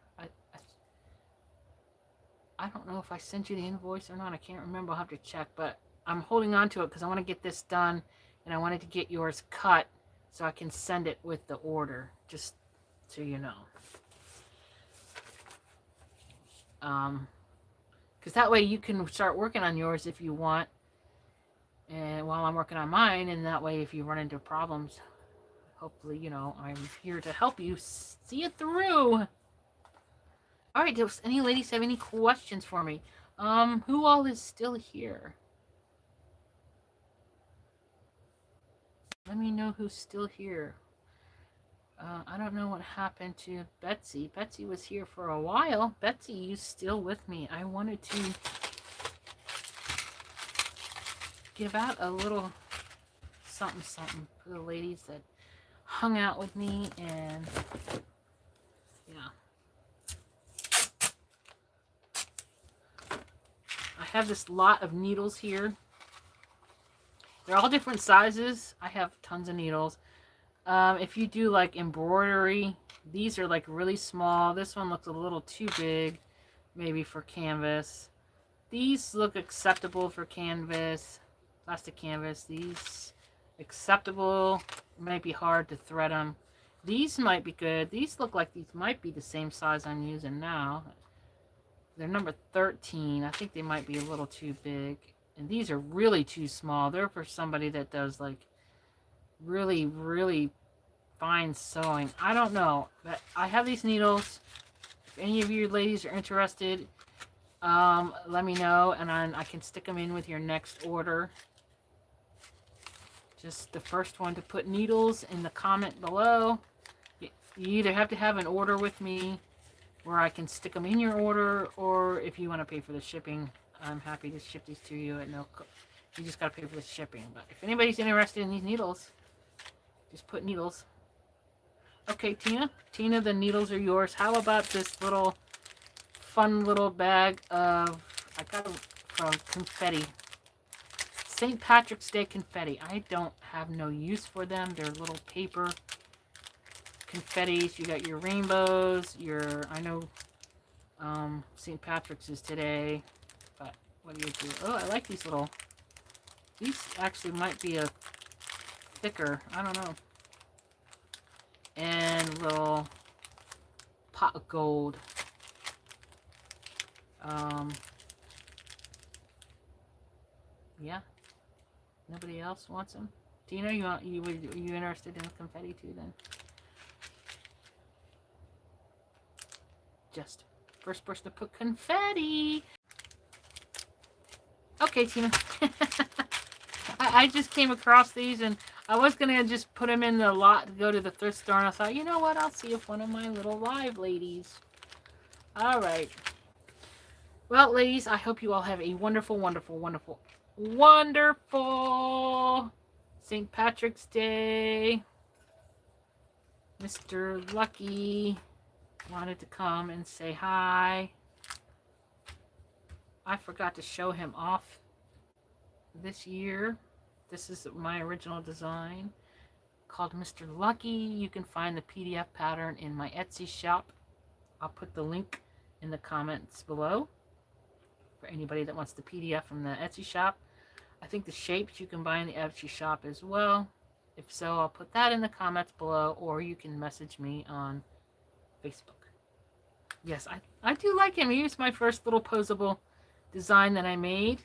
I don't know if I sent you the invoice or not. I can't remember. I'll have to check. But I'm holding on to it because I want to get this done. And I wanted to get yours cut so I can send it with the order. Just so you know. Because that way you can start working on yours if you want. And while I'm working on mine. And that way if you run into problems, hopefully, you know, I'm here to help you see it through. All right, does any ladies have any questions for me? Who all is still here? Let me know who's still here. I don't know what happened to Betsy. Betsy was here for a while. Betsy, you still with me? I wanted to give out a little something for the ladies that hung out with me, and yeah. I have this lot of needles here. They're all different sizes. I have tons of needles. If you do like embroidery, these are like really small. This one looks a little too big, maybe for canvas. These look acceptable for canvas, plastic canvas. These acceptable. Might be hard to thread them. These might be good. These look like these might be the same size I'm using now. They're number 13. I think they might be a little too big. And these are really too small. They're for somebody that does like really, really fine sewing. I don't know. But I have these needles. If any of you ladies are interested, let me know, and I can stick them in with your next order. Just the first one to put needles in the comment below. You either have to have an order with me where I can stick them in your order, or if you want to pay for the shipping, I'm happy to ship these to you at no cost. You just got to pay for the shipping. But if anybody's interested in these needles, just put needles. Okay, Tina. Tina, the needles are yours. How about this little fun little bag of, I got them from confetti. St. Patrick's Day confetti. I don't have no use for them. They're little paper confettis. You got your rainbows, your, I know St. Patrick's is today, but what do you do? Oh, I like these little, these actually might be a thicker, I don't know. And little pot of gold. Yeah. Nobody else wants them? Tina, you interested in confetti too then? Just first person to put confetti. Okay, Tina. I just came across these, and I was gonna just put them in the lot to go to the thrift store, and I thought, you know what? I'll see if one of my little live ladies. All right. Well, ladies, I hope you all have a wonderful, wonderful, wonderful, wonderful St. Patrick's Day. Mr. Lucky wanted to come and say hi. I forgot to show him off this year. This is my original design called Mr. Lucky. You can find the PDF pattern in my Etsy shop. I'll put the link in the comments below for anybody that wants the PDF from the Etsy shop. I think the shapes you can buy in the Etsy shop as well. If so, I'll put that in the comments below, or you can message me on Facebook. Yes, I do like him. He was my first little posable design that I made.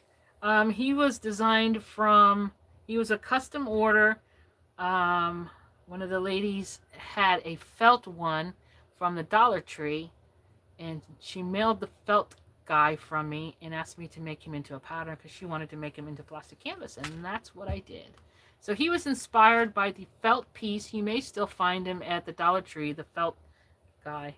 He was designed from, he was a custom order. One of the ladies had a felt one from the Dollar Tree, and she mailed the felt guy from me and asked me to make him into a pattern because she wanted to make him into plastic canvas, and that's what I did. So he was inspired by the felt piece. You may still find him at the Dollar Tree, the felt guy.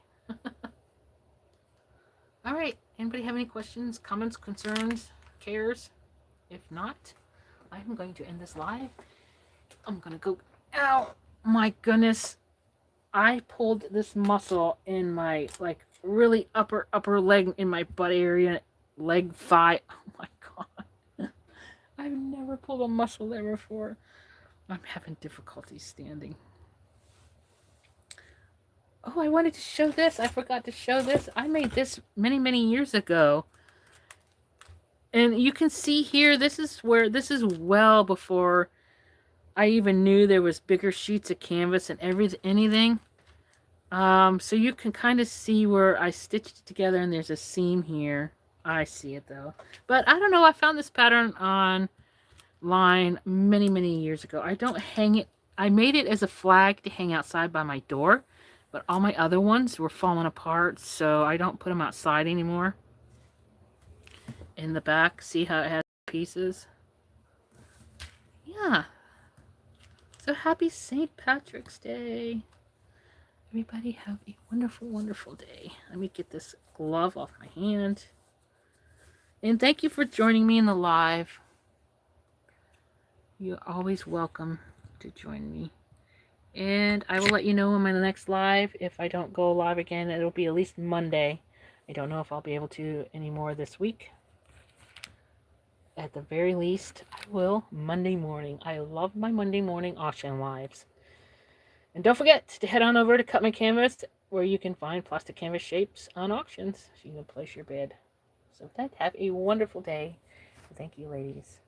All right, anybody have any questions, comments, concerns, cares? If not, I'm going to end this live. I'm gonna go, ow, my goodness. I pulled this muscle in my, like, really upper leg, in my butt area, leg, thigh. Oh my god. I've never pulled a muscle there before. I'm having difficulty standing. Oh, I wanted to show this. I forgot to show this. I made this many, many years ago. And you can see here, this is well before I even knew there was bigger sheets of canvas and anything. So you can kind of see where I stitched it together, and there's a seam here. I see it though. But I don't know, I found this pattern online many, many years ago. I don't hang it. I made it as a flag to hang outside by my door, But all my other ones were falling apart, so I don't put them outside anymore. In the back, see how it has pieces? Yeah. So happy St. Patrick's Day. Everybody have a wonderful, wonderful day. Let me get this glove off my hand. And thank you for joining me in the live. You're always welcome to join me. And I will let you know in my next live. If I don't go live again, it'll be at least Monday. I don't know if I'll be able to anymore this week. At the very least, I will Monday morning. I love my Monday morning auction lives. And don't forget to head on over to Cut My Canvas, where you can find plastic canvas shapes on auctions, so you can place your bid. So with that, have a wonderful day. Thank you, ladies.